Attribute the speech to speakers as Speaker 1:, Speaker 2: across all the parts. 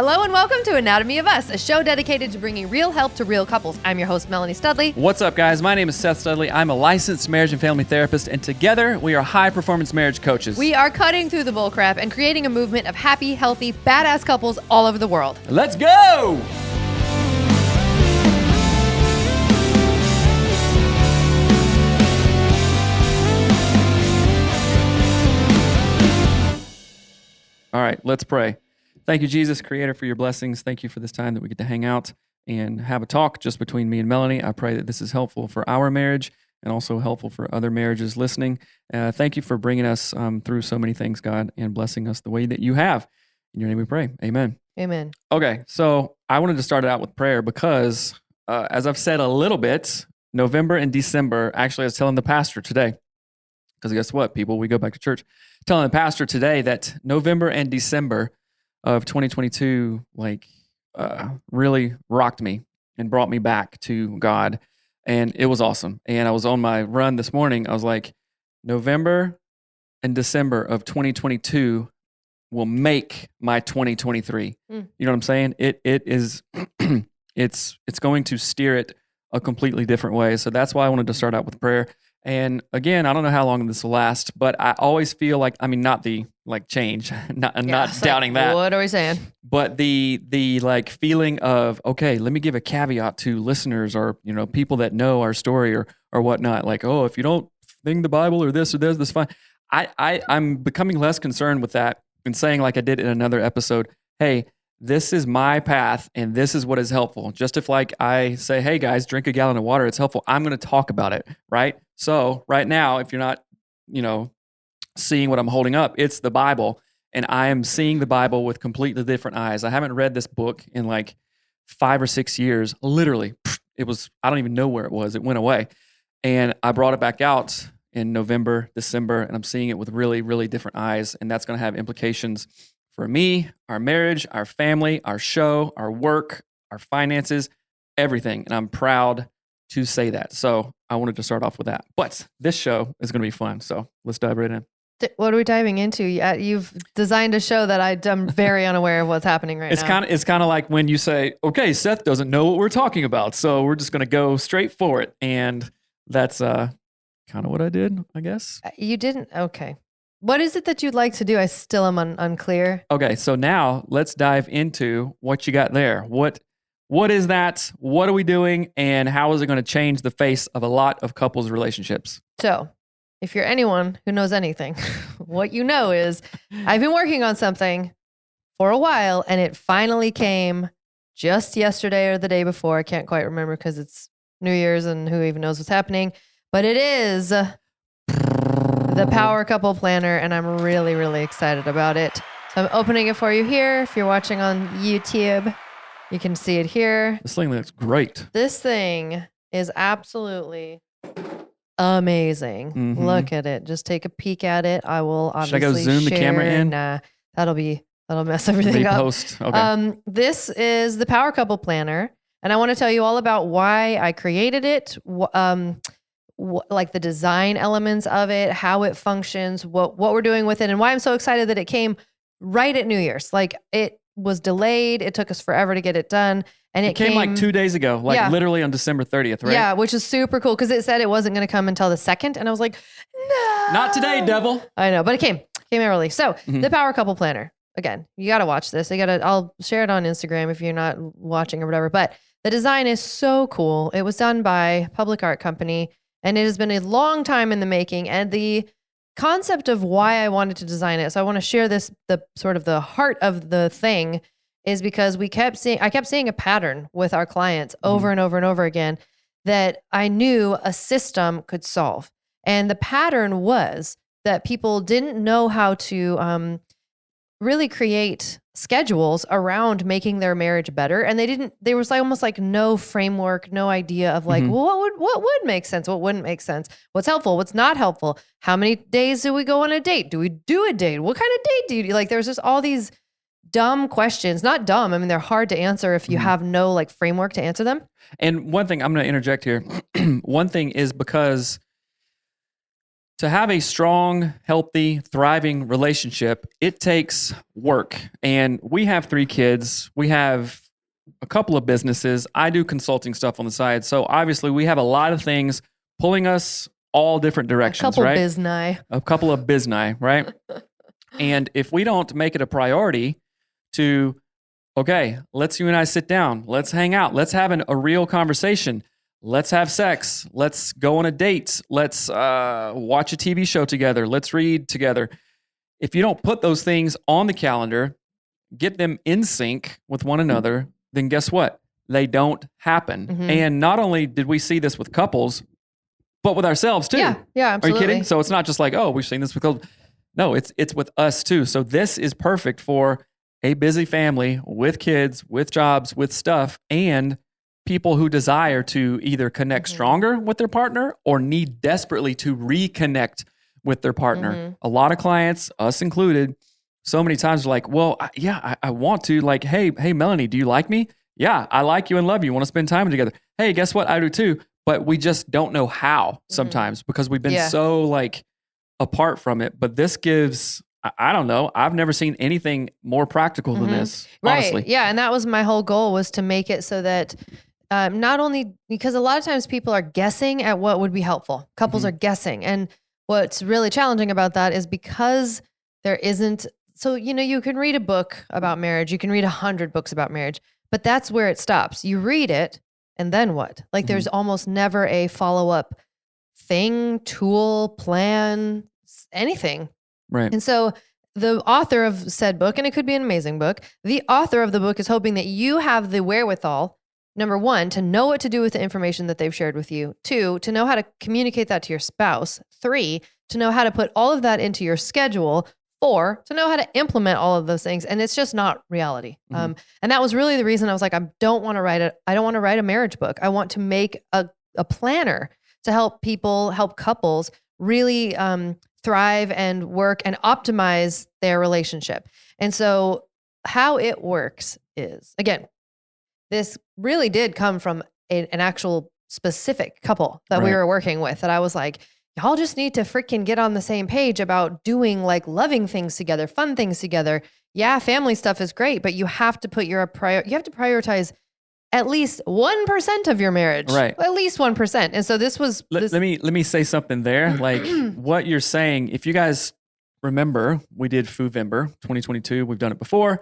Speaker 1: Hello and welcome to Anatomy of Us, a show dedicated to bringing real help to real couples. I'm your host, Melanie Studley.
Speaker 2: What's up, guys? My name is Seth Studley. I'm a licensed marriage and family therapist, and together we are high-performance marriage coaches.
Speaker 1: We are cutting through the bullcrap and creating a movement of happy, healthy, badass couples all over the world.
Speaker 2: Let's go! All right, let's pray. Thank you, Jesus, Creator, for your blessings. Thank you for this time that we get to hang out and have a talk just between me and Melanie. I pray that this is helpful for our marriage and also helpful for other marriages listening. Thank you for bringing us through so many things, God, and blessing us the way that you have. In your name we pray. Amen.
Speaker 1: Amen.
Speaker 2: Okay, so I wanted to start it out with prayer because, as I've said a little bit, November and December, actually I was telling the pastor today, because guess what, people, we go back to church, telling the pastor today that November and December of 2022, really rocked me and brought me back to God. And it was awesome. And I was on my run this morning. I was like, November and December of 2022 will make my 2023. You know what I'm saying? It is, it's going to steer it a completely different way. So that's why I wanted to start out with prayer. And again, I don't know how long this will last, but I always feel like, not the change, not doubting that.
Speaker 1: What are we saying?
Speaker 2: But the feeling of, okay, let me give a caveat to listeners or, people that know our story or whatnot. Like, oh, if you don't think the Bible or this, that's fine. I'm becoming less concerned with that and saying, like I did in another episode, hey, this is my path and this is what is helpful. Just if I say, hey guys, drink a gallon of water, it's helpful. I'm going to talk about it, right? So right now, if you're not, seeing what I'm holding up, it's the Bible. And I am seeing the Bible with completely different eyes. I haven't read this book in 5 or 6 years. Literally, I don't even know where it was. It went away. And I brought it back out in November, December, and I'm seeing it with really, really different eyes. And that's going to have implications for me, our marriage, our family, our show, our work, our finances, everything. And I'm proud to say that. So I wanted to start off with that. But this show is going to be fun. So let's dive right in.
Speaker 1: What are we diving into? You've designed a show that I'm very unaware of what's happening right now.
Speaker 2: It's kind of like when you say, okay, Seth doesn't know what we're talking about. So we're just going to go straight for it. And that's kind of what I did, I guess.
Speaker 1: You didn't? Okay. What is it that you'd like to do? I still am unclear.
Speaker 2: Okay, so now let's dive into what you got there. What is that? What are we doing? And how is it going to change the face of a lot of couples' relationships?
Speaker 1: So, if you're anyone who knows anything, what you know is I've been working on something for a while, and it finally came just yesterday or the day before. I can't quite remember because it's New Year's and who even knows what's happening. But it is the Power Couple Planner, and I'm really, really excited about it. So I'm opening it for you here. If you're watching on YouTube, you can see it here.
Speaker 2: This thing looks great.
Speaker 1: This thing is absolutely amazing. Mm-hmm. Look at it. Just take a peek at it. I will obviously
Speaker 2: Should I go zoom the camera in?
Speaker 1: Nah, that'll mess everything up.
Speaker 2: Post. Okay.
Speaker 1: This is the Power Couple Planner, and I want to tell you all about why I created it. Like the design elements of it, how it functions, what we're doing with it, and why I'm so excited that it came right at New Year's. Like, it was delayed. It took us forever to get it done. And it came
Speaker 2: 2 days ago, literally on December 30th, right?
Speaker 1: Yeah, which is super cool because it said it wasn't going to come until the 2nd. And I was like, no.
Speaker 2: Not today, devil.
Speaker 1: I know, but it came early. So the Power Couple Planner, again, you got to watch this. I'll share it on Instagram if you're not watching or whatever. But the design is so cool. It was done by a public art company. And it has been a long time in the making. And the concept of why I wanted to design it, so I want to share this, the sort of the heart of the thing, is because I kept seeing a pattern with our clients over and over and over again that I knew a system could solve. And the pattern was that people didn't know how to really create schedules around making their marriage better. And there was almost like no framework, no idea of well, what would make sense? What wouldn't make sense? What's helpful? What's not helpful? How many days do we go on a date? Do we do a date? What kind of date do you do? There's just all these dumb questions. Not dumb. I mean, they're hard to answer if you have no framework to answer them.
Speaker 2: And one thing I'm going to interject here. One thing is because to have a strong, healthy, thriving relationship, it takes work. And we have 3 kids. We have a couple of businesses. I do consulting stuff on the side. So obviously we have a lot of things pulling us all different directions, right? A couple of biznai, right? And if we don't make it a priority to, okay, let's you and I sit down, let's hang out, let's have a real conversation. Let's have sex. Let's go on a date. Let's watch a TV show together. Let's read together. If you don't put those things on the calendar, get them in sync with one another, then guess what? They don't happen.
Speaker 1: Mm-hmm.
Speaker 2: And not only did we see this with couples, but with ourselves too.
Speaker 1: Yeah, absolutely.
Speaker 2: Are you kidding? So it's not just like, oh, we've seen this with couples. No, it's with us too. So this is perfect for a busy family with kids, with jobs, with stuff, and people who desire to either connect stronger with their partner or need desperately to reconnect with their partner.
Speaker 1: Mm-hmm.
Speaker 2: A lot of clients, us included, so many times are like, well, I want to, like, hey, Melanie, do you like me? Yeah, I like you and love you. Want to spend time together. Hey, guess what? I do too. But we just don't know how sometimes because we've been so like apart from it. But this gives, I don't know, I've never seen anything more practical than this, honestly.
Speaker 1: Right. Yeah. And that was my whole goal, was to make it so that not only, because a lot of times people are guessing at what would be helpful. Couples are guessing. And what's really challenging about that is because there isn't, so, you can read a book about marriage. You can read 100 books about marriage, but that's where it stops. You read it and then what? Like there's almost never a follow-up thing, tool, plan, anything.
Speaker 2: Right.
Speaker 1: And so the author of said book, and it could be an amazing book, the author of the book is hoping that you have the wherewithal, number 1, to know what to do with the information that they've shared with you. 2, to know how to communicate that to your spouse. 3, to know how to put all of that into your schedule. 4, to know how to implement all of those things. And it's just not reality. And that was really the reason I was like, I don't want to write a marriage book. I want to make a planner to help people, help couples really thrive and work and optimize their relationship. And so how it works is, again, this really did come from an actual specific couple that we were working with, that I was like, y'all just need to freaking get on the same page about doing like loving things together, fun things together. Yeah, family stuff is great, but you have to put you have to prioritize at least 1% of your marriage.
Speaker 2: Right.
Speaker 1: At least 1%. And so this was
Speaker 2: Let me say something there. Like what you're saying, if you guys remember, we did Foovember 2022. We've done it before.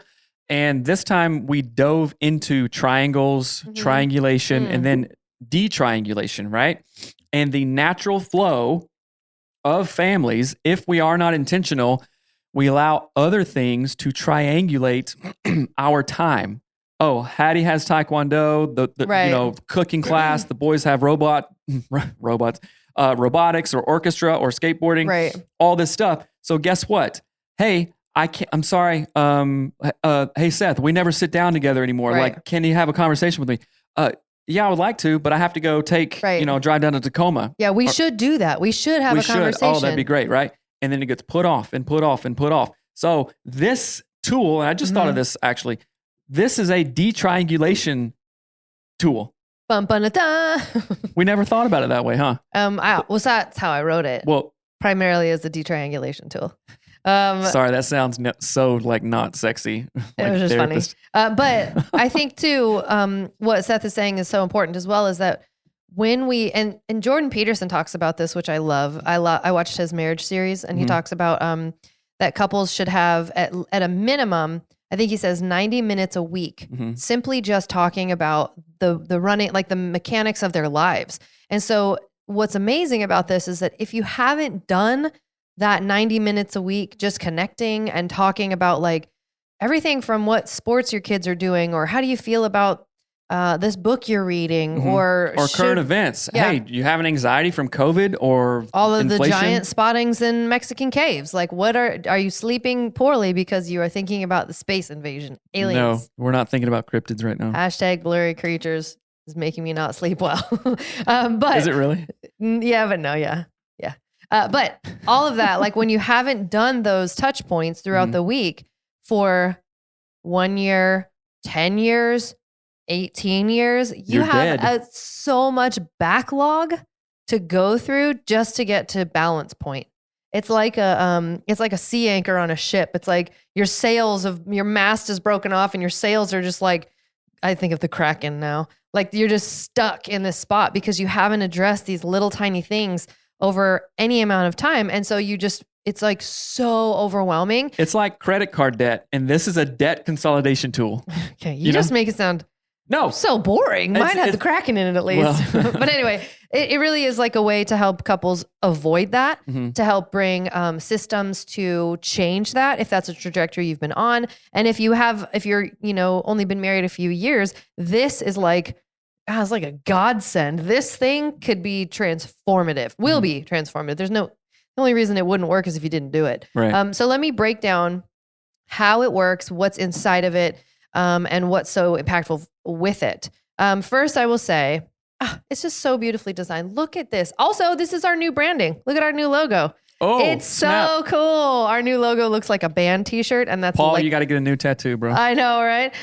Speaker 2: And this time we dove into triangles, triangulation, and then detriangulation, right? And the natural flow of families, if we are not intentional, we allow other things to triangulate our time. Oh, Hattie has Taekwondo, the cooking class, the boys have robotics or orchestra or skateboarding, all this stuff. So guess what? Hey, I'm sorry. Hey, Seth, we never sit down together anymore. Like, can you have a conversation with me? Yeah, I would like to, but I have to go drive down to Tacoma.
Speaker 1: Yeah, we should do that. We should have a conversation.
Speaker 2: Oh, that'd be great, right? And then it gets put off and put off and put off. So this tool, and I just thought of this actually, this is a detriangulation tool. We never thought about it that way, huh?
Speaker 1: That's how I wrote it.
Speaker 2: Well,
Speaker 1: primarily as a detriangulation tool.
Speaker 2: Sorry, that sounds so like not sexy.
Speaker 1: It was just therapist. Funny. But I think too, what Seth is saying is so important as well, is that when we, and Jordan Peterson talks about this, which I love. I watched his marriage series, and he talks about that couples should have at a minimum, I think he says 90 minutes a week, simply just talking about the running, like the mechanics of their lives. And so what's amazing about this is that if you haven't done that 90 minutes a week, just connecting and talking about like everything from what sports your kids are doing, or how do you feel about this book you're reading, or
Speaker 2: current events. Yeah. Hey, do you have an anxiety from COVID or
Speaker 1: all of
Speaker 2: inflation?
Speaker 1: The giant spottings in Mexican caves? Like, what are you sleeping poorly because you are thinking about the space invasion, aliens?
Speaker 2: No, we're not thinking about cryptids right now.
Speaker 1: Hashtag blurry creatures is making me not sleep well. But
Speaker 2: is it really?
Speaker 1: Yeah, but no, yeah. But all of that, like when you haven't done those touch points throughout the week for 1 year, 10 years, 18 years, you have so much backlog to go through just to get to balance point. it's like a sea anchor on a ship. It's like your mast is broken off and your sails are just like, I think of the Kraken now. Like you're just stuck in this spot because you haven't addressed these little tiny things over any amount of time. And so it's like so overwhelming.
Speaker 2: It's like credit card debt. And this is a debt consolidation tool.
Speaker 1: Okay. You just make it sound so boring. Mine had the Kraken in it at least. Well. But anyway, it really is like a way to help couples avoid that, to help bring systems to change that if that's a trajectory you've been on. And if you're, only been married a few years, this is like, it's like a godsend. This thing could be transformative, will be transformative. The only reason it wouldn't work is if you didn't do it.
Speaker 2: Right.
Speaker 1: So let me break down how it works, what's inside of it, and what's so impactful with it. First, I will say, it's just so beautifully designed. Look at this. Also, this is our new branding. Look at our new logo.
Speaker 2: Oh,
Speaker 1: it's so cool. Our new logo looks like a band t-shirt, and that's
Speaker 2: Paul, you got to get a new tattoo, bro.
Speaker 1: I know, right?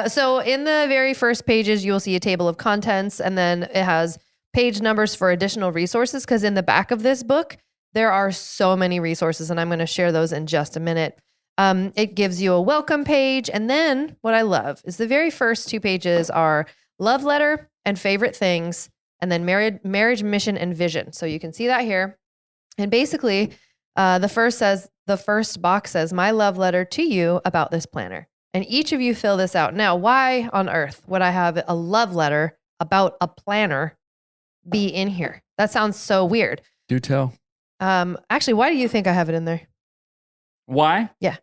Speaker 1: So in the very first pages, you will see a table of contents, and then it has page numbers for additional resources, because in the back of this book, there are so many resources, and I'm going to share those in just a minute. It gives you a welcome page. And then what I love is the very first 2 pages are love letter and favorite things, and then marriage, mission, and vision. So you can see that here. And basically, the first box says, my love letter to you about this planner. And each of you fill this out. Now, why on earth would I have a love letter about a planner be in here? That sounds so weird.
Speaker 2: Do tell.
Speaker 1: Actually, why do you think I have it in there?
Speaker 2: Why?
Speaker 1: Yeah.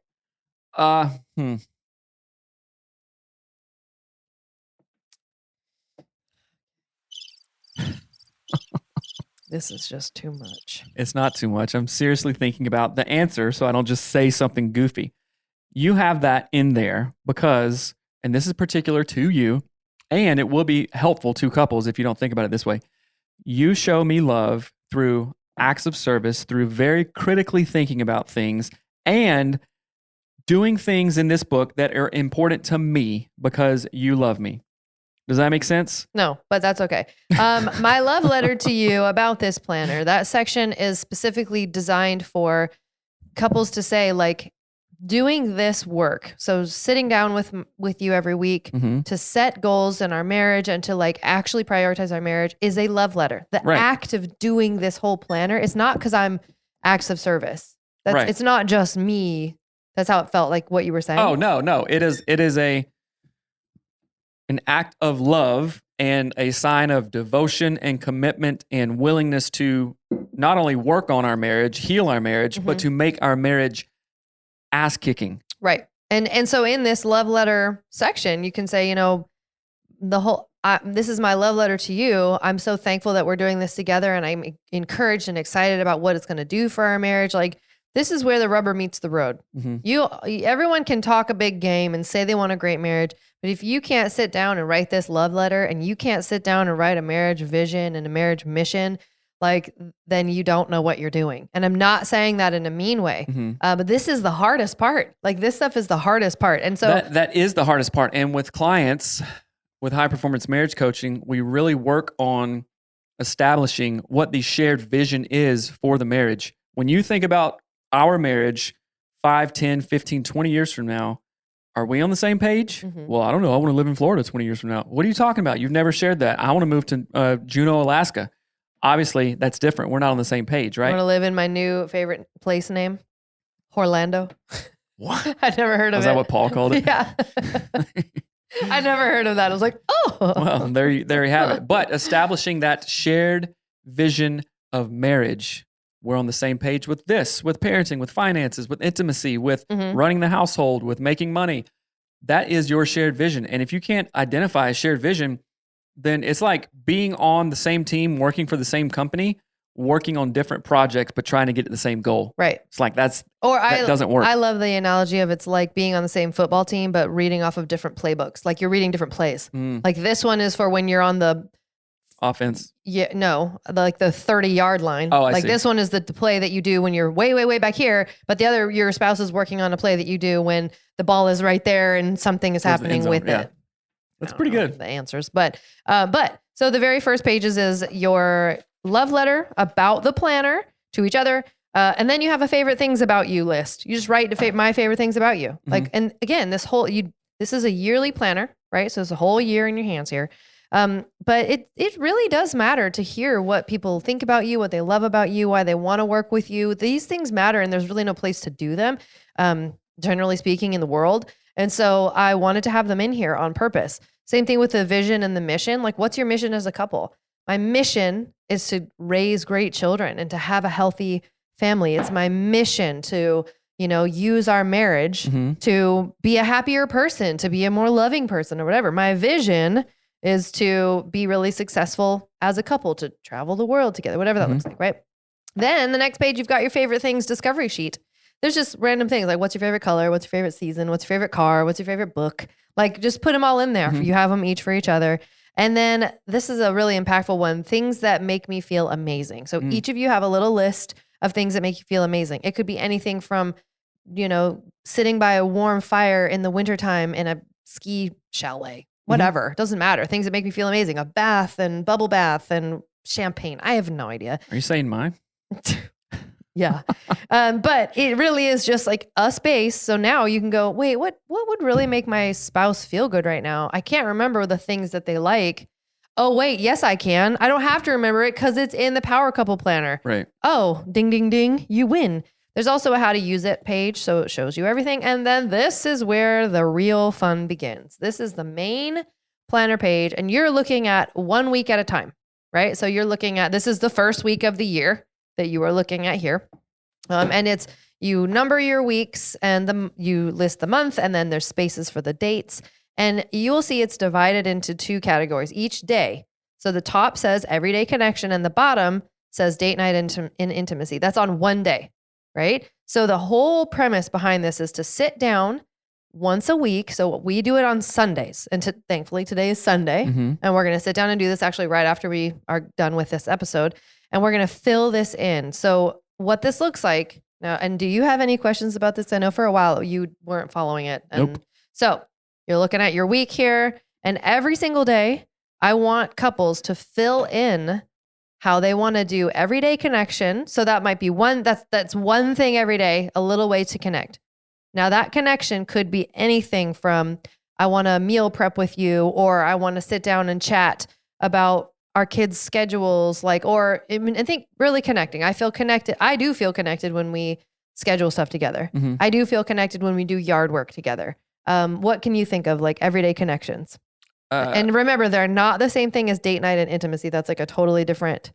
Speaker 1: This is just too much.
Speaker 2: It's not too much. I'm seriously thinking about the answer so I don't just say something goofy. You have that in there because, and this is particular to you, and it will be helpful to couples if you don't think about it this way. You show me love through acts of service, through very critically thinking about things, and doing things in this book that are important to me because you love me. Does that make sense?
Speaker 1: No, but that's okay. My love letter to you about this planner, that section is specifically designed for couples to say, like, doing this work. So sitting down with you every week to set goals in our marriage and to like actually prioritize our marriage is a love letter. The act of doing this whole planner is not because I'm acts of service. It's not just me. That's how it felt, like what you were saying.
Speaker 2: Oh, no. It is an act of love and a sign of devotion and commitment and willingness to not only work on our marriage, heal our marriage, but to make our marriage ass kicking.
Speaker 1: Right. And so in this love letter section, you can say, this is my love letter to you. I'm so thankful that we're doing this together, and I'm encouraged and excited about what it's going to do for our marriage. Like, this is where the rubber meets the road. Everyone can talk a big game and say they want a great marriage, but if you can't sit down and write this love letter, and you can't sit down and write a marriage vision and a marriage mission, like, then you don't know what you're doing. And I'm not saying that in a mean way, but this is the hardest part. Like, this stuff is the hardest part. And so
Speaker 2: that is the hardest part. And with clients, with high performance marriage coaching, we really work on establishing what the shared vision is for the marriage. When you think about our marriage 5, 10, 15, 20 years from now, are we on the same page? Well, I don't know. I want to live in Florida 20 years from now. What are you talking about? You've never shared that. I want to move to Juneau, Alaska. Obviously, that's different. We're not on the same page, right?
Speaker 1: I want to live in my new favorite place name, Orlando.
Speaker 2: What?
Speaker 1: I'd never heard of it.
Speaker 2: Is that what Paul called it?
Speaker 1: Yeah. I never heard of that. I was like, oh.
Speaker 2: Well, there you have it. But establishing that shared vision of marriage, we're on the same page with this, with parenting, with finances, with intimacy, with running the household, with making money. That is your shared vision. And if you can't identify a shared vision, then it's like being on the same team, working for the same company, working on different projects, but trying to get to the same goal.
Speaker 1: Right.
Speaker 2: It's like that doesn't work.
Speaker 1: I love the analogy of it's like being on the same football team, but reading off of different playbooks. Like, you're reading different plays. Like, this one is for when you're on the
Speaker 2: offense.
Speaker 1: Yeah, no, like the 30-yard line.
Speaker 2: Oh, I
Speaker 1: like
Speaker 2: see.
Speaker 1: This one is the play that you do when you're way, way, way back here, but your spouse is working on a play that you do when the ball is right there and something is happening with it.
Speaker 2: That's pretty good.
Speaker 1: The answers, but so the very first pages is your love letter about the planner to each other, And then you have a favorite things about you list. You just write my favorite things about you. Like, and again, this is a yearly planner, right? So it's a whole year in your hands here. But it really does matter to hear what people think about you, what they love about you, why they want to work with you. These things matter, and there's really no place to do them, generally speaking, in the world. And so I wanted to have them in here on purpose. Same thing with the vision and the mission. Like, what's your mission as a couple? My mission is to raise great children and to have a healthy family. It's my mission to, use our marriage to be a happier person, to be a more loving person or whatever. My vision is to be really successful as a couple, to travel the world together, whatever that looks like, right? Then the next page, you've got your favorite things discovery sheet. There's just random things like, what's your favorite color? What's your favorite season? What's your favorite car? What's your favorite book? Like, just put them all in there. You have them each for each other. And then this is a really impactful one, things that make me feel amazing. So each of you have a little list of things that make you feel amazing. It could be anything from, sitting by a warm fire in the wintertime in a ski chalet, whatever. Doesn't matter. Things that make me feel amazing. A bath and bubble bath and champagne. I have no idea.
Speaker 2: Are you saying mine?
Speaker 1: Yeah. But it really is just like a space. So now you can go, wait, what would really make my spouse feel good right now? I can't remember the things that they like. Oh, wait, yes, I can. I don't have to remember it because it's in the Power Couple Planner.
Speaker 2: Right.
Speaker 1: Oh, ding, ding, ding, you win. There's also a how to use it page. So it shows you everything. And then this is where the real fun begins. This is the main planner page. And you're looking at 1 week at a time, right? So you're looking at, this is the first week of the year that you are looking at here. And it's, you number your weeks and you list the month, and then there's spaces for the dates. And you will see it's divided into 2 categories each day. So the top says everyday connection and the bottom says date night in intimacy. That's on one day, right? So the whole premise behind this is to sit down once a week. So we do it on Sundays. And thankfully today is Sunday. And we're going to sit down and do this actually right after we are done with this episode. And we're going to fill this in. So what this looks like now, and do you have any questions about this? I know for a while you weren't following it. And
Speaker 2: Nope.
Speaker 1: So you're looking at your week here, and every single day I want couples to fill in how they want to do everyday connection. So that might be that's one thing every day, a little way to connect. Now that connection could be anything from, I want to meal prep with you, or I want to sit down and chat about our kids' schedules, I think really connecting. I feel connected. I do feel connected when we schedule stuff together. I do feel connected when we do yard work together. What can you think of like everyday connections? And remember, they're not the same thing as date night and intimacy. That's like a totally different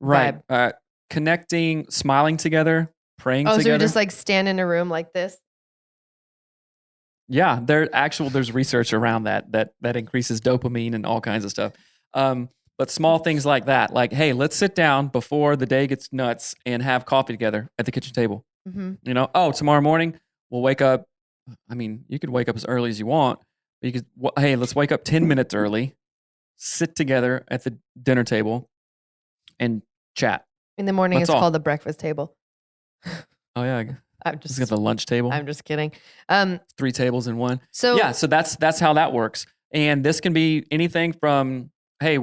Speaker 1: vibe.
Speaker 2: Connecting, smiling together, praying together.
Speaker 1: So we just like stand in a room like this?
Speaker 2: Yeah, there's research around that increases dopamine and all kinds of stuff. But small things like that, like, hey, let's sit down before the day gets nuts and have coffee together at the kitchen table. Tomorrow morning we'll wake up. I mean, you could wake up as early as you want. But hey, let's wake up 10 minutes early, sit together at the dinner table, and chat.
Speaker 1: In the morning, it's called the breakfast table.
Speaker 2: Oh yeah,
Speaker 1: I'm just
Speaker 2: got the lunch table.
Speaker 1: I'm just kidding.
Speaker 2: 3 tables in one.
Speaker 1: So
Speaker 2: that's how that works. And this can be anything from, hey,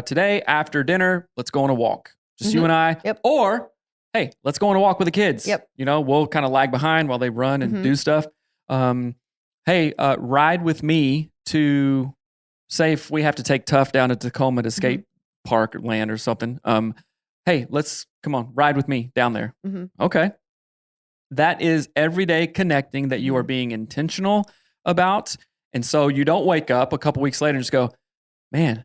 Speaker 2: today after dinner, let's go on a walk. Just you and I.
Speaker 1: Yep.
Speaker 2: Or, hey, let's go on a walk with the kids.
Speaker 1: Yep.
Speaker 2: We'll kind of lag behind while they run and do stuff. Hey, ride with me to, say if we have to take Tough down to Tacoma to skate park or land or something. Hey, come on, ride with me down there. Okay. That is everyday connecting that you are being intentional about. And so you don't wake up a couple weeks later and just go, man,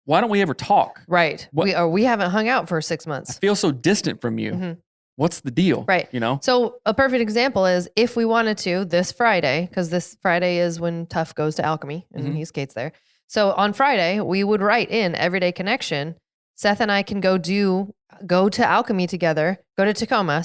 Speaker 2: why don't we ever talk?
Speaker 1: Right. We haven't hung out for 6 months.
Speaker 2: I feel so distant from you. What's the deal?
Speaker 1: Right. So a perfect example is if we wanted to this Friday, because this Friday is when Tough goes to Alchemy and he skates there. So on Friday, we would write in everyday connection. Seth and I can go to Alchemy together, go to Tacoma,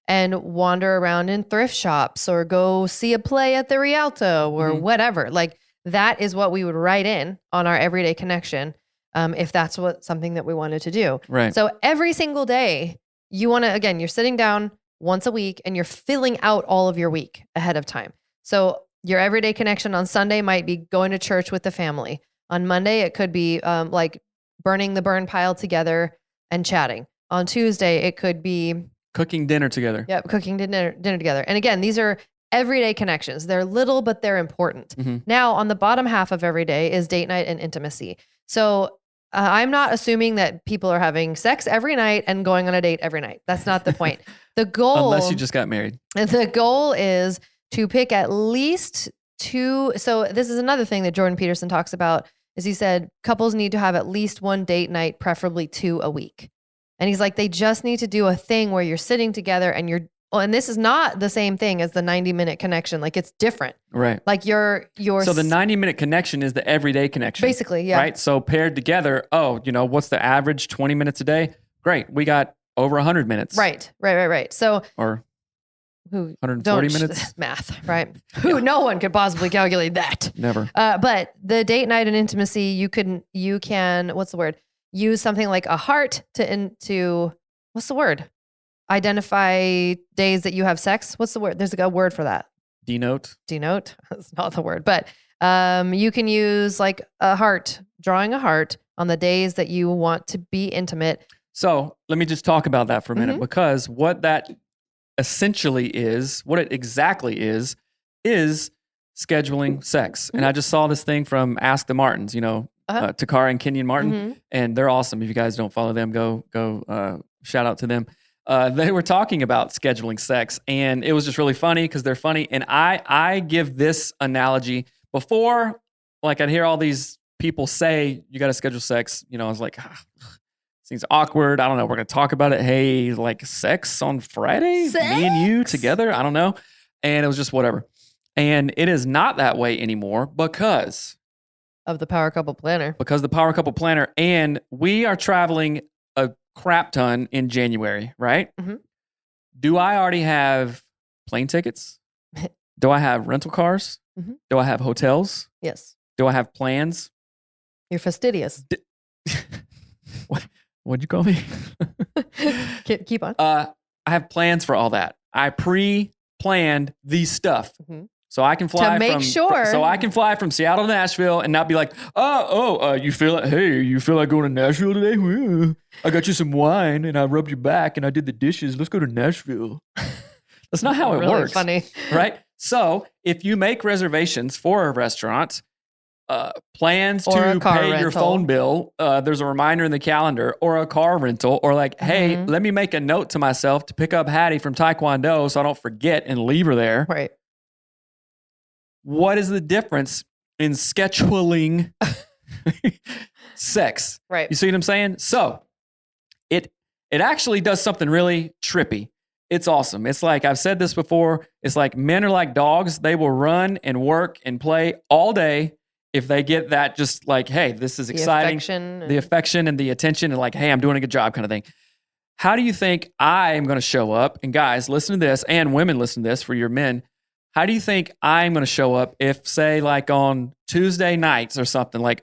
Speaker 1: and wander around in thrift shops or go see a play at the Rialto or whatever. Like that is what we would write in on our everyday connection. If that's something that we wanted to do.
Speaker 2: Right.
Speaker 1: So every single day you want to, again, you're sitting down once a week and you're filling out all of your week ahead of time. So your everyday connection on Sunday might be going to church with the family. On Monday, it could be like burning the burn pile together and chatting. On Tuesday, it could be
Speaker 2: Cooking dinner together.
Speaker 1: Yep, cooking dinner together. And again, these are everyday connections. They're little, but they're important. Now, on the bottom half of every day is date night and intimacy. So I'm not assuming that people are having sex every night and going on a date every night. That's not the point. The goal,
Speaker 2: unless you just got married.
Speaker 1: The goal is to pick at least 2. So this is another thing that Jordan Peterson talks about, is he said couples need to have at least 1 date night, preferably 2 a week. And he's like, they just need to do a thing where you're sitting together and and this is not the same thing as the 90-minute connection. Like, it's different.
Speaker 2: Right.
Speaker 1: Like you're
Speaker 2: so the 90-minute connection is the everyday connection.
Speaker 1: Basically, yeah.
Speaker 2: Right. So paired together, what's the average? 20 minutes a day? Great. We got over 100 minutes.
Speaker 1: Right. So
Speaker 2: or
Speaker 1: who
Speaker 2: 140 minutes?
Speaker 1: Math, right? No one could possibly calculate that.
Speaker 2: Never.
Speaker 1: But the date night and intimacy, you can what's the word? Use something like a heart to what's the word? Identify days that you have sex. What's the word? There's a word for that.
Speaker 2: Denote.
Speaker 1: That's not the word, but you can use like a heart, drawing a heart on the days that you want to be intimate.
Speaker 2: So let me just talk about that for a minute, because what that essentially is, what it exactly is scheduling sex. And I just saw this thing from Ask the Martins, Takara and Kenyon Martin, and they're awesome. If you guys don't follow them, go shout out to them. They were talking about scheduling sex, and it was just really funny because they're funny. And I give this analogy before, like I'd hear all these people say, you got to schedule sex. I was like, seems awkward. I don't know. We're going to talk about it. Hey, like sex on Friday?
Speaker 1: Sex?
Speaker 2: Me and you together? I don't know. And it was just whatever. And it is not that way anymore because
Speaker 1: of the Power Couple Planner.
Speaker 2: Because the Power Couple Planner. And we are traveling a crap ton in January, right? Do I already have plane tickets? Do I have rental cars? Do I have hotels?
Speaker 1: Yes.
Speaker 2: Do I have plans?
Speaker 1: You're fastidious.
Speaker 2: What'd you call me?
Speaker 1: Keep on.
Speaker 2: I have plans for all that. I pre-planned these stuff. So I can fly
Speaker 1: to make sure.
Speaker 2: So I can fly from Seattle to Nashville and not be like, you feel like going to Nashville today? I got you some wine and I rubbed your back and I did the dishes. Let's go to Nashville. That's not how it
Speaker 1: really
Speaker 2: works.
Speaker 1: Funny,
Speaker 2: right? So if you make reservations for a restaurant, plans
Speaker 1: or
Speaker 2: to pay
Speaker 1: rental.
Speaker 2: your phone bill, there's a reminder in the calendar, or a car rental, or like, hey, let me make a note to myself to pick up Hattie from Taekwondo so I don't forget and leave her there.
Speaker 1: Right.
Speaker 2: What is the difference in scheduling sex?
Speaker 1: Right.
Speaker 2: You see what I'm saying? So it actually does something really trippy. It's awesome. It's like, I've said this before, it's like men are like dogs. They will run and work and play all day if they get that, just like, hey, this is exciting. The affection and the attention and like, hey, I'm doing a good job kind of thing. How do you think I am going to show up? And guys, listen to this, and women, listen to this for your men. How do you think I'm going to show up if, say, like on Tuesday nights or something, like,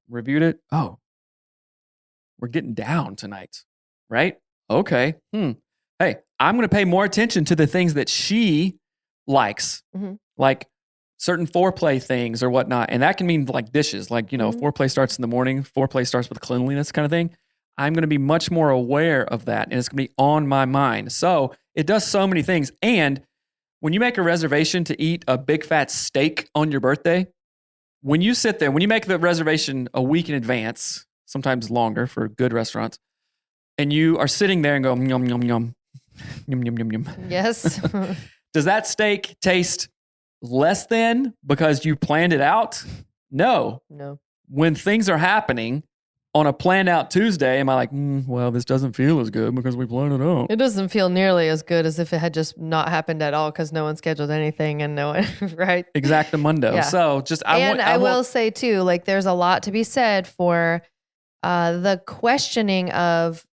Speaker 2: reviewed it? We're getting down tonight, right? Okay. Hey, I'm going to pay more attention to the things that she likes, like certain foreplay things or whatnot. And that can mean like dishes, like, foreplay starts in the morning, foreplay starts with cleanliness kind of thing. I'm going to be much more aware of that, and it's going to be on my mind. So it does so many things. And when you make a reservation to eat a big fat steak on your birthday, when you sit there, when you make the reservation a week in advance, sometimes longer for good restaurants, and you are sitting there and go, yum, yum, yum, yum, yum, yum, yum.
Speaker 1: Yes.
Speaker 2: Does that steak taste less than because you planned it out? No. When things are happening on a planned out Tuesday, am I like, well, this doesn't feel as good because we planned it out?
Speaker 1: It doesn't feel nearly as good as if it had just not happened at all because no one scheduled anything and no one, right?
Speaker 2: Exactamundo. Yeah. So
Speaker 1: I will say too, like there's a lot to be said for the questioning of,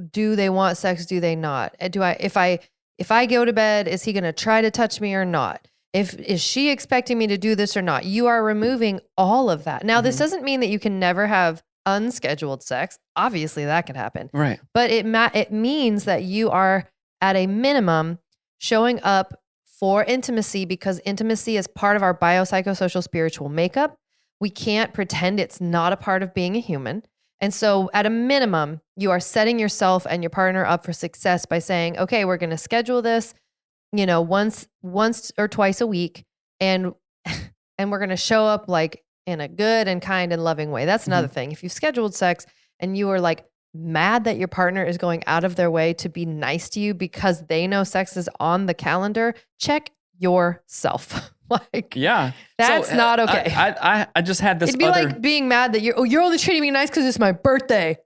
Speaker 1: do they want sex? Do they not? If I go to bed, is he going to try to touch me or not? Is she expecting me to do this or not? You are removing all of that. Now, this doesn't mean that you can never have unscheduled sex. Obviously, that could happen.
Speaker 2: Right.
Speaker 1: But it means that you are at a minimum showing up for intimacy, because intimacy is part of our biopsychosocial spiritual makeup. We can't pretend it's not a part of being a human. And so at a minimum, You are setting yourself and your partner up for success by saying, okay, we're going to schedule this, once or twice a week. And we're going to show up like in a good and kind and loving way. That's another thing. If you've scheduled sex and you are like mad that your partner is going out of their way to be nice to you because they know sex is on the calendar, check yourself. Like,
Speaker 2: yeah,
Speaker 1: that's not okay.
Speaker 2: I just had this.
Speaker 1: It'd be like being mad that you're only treating me nice because it's my birthday.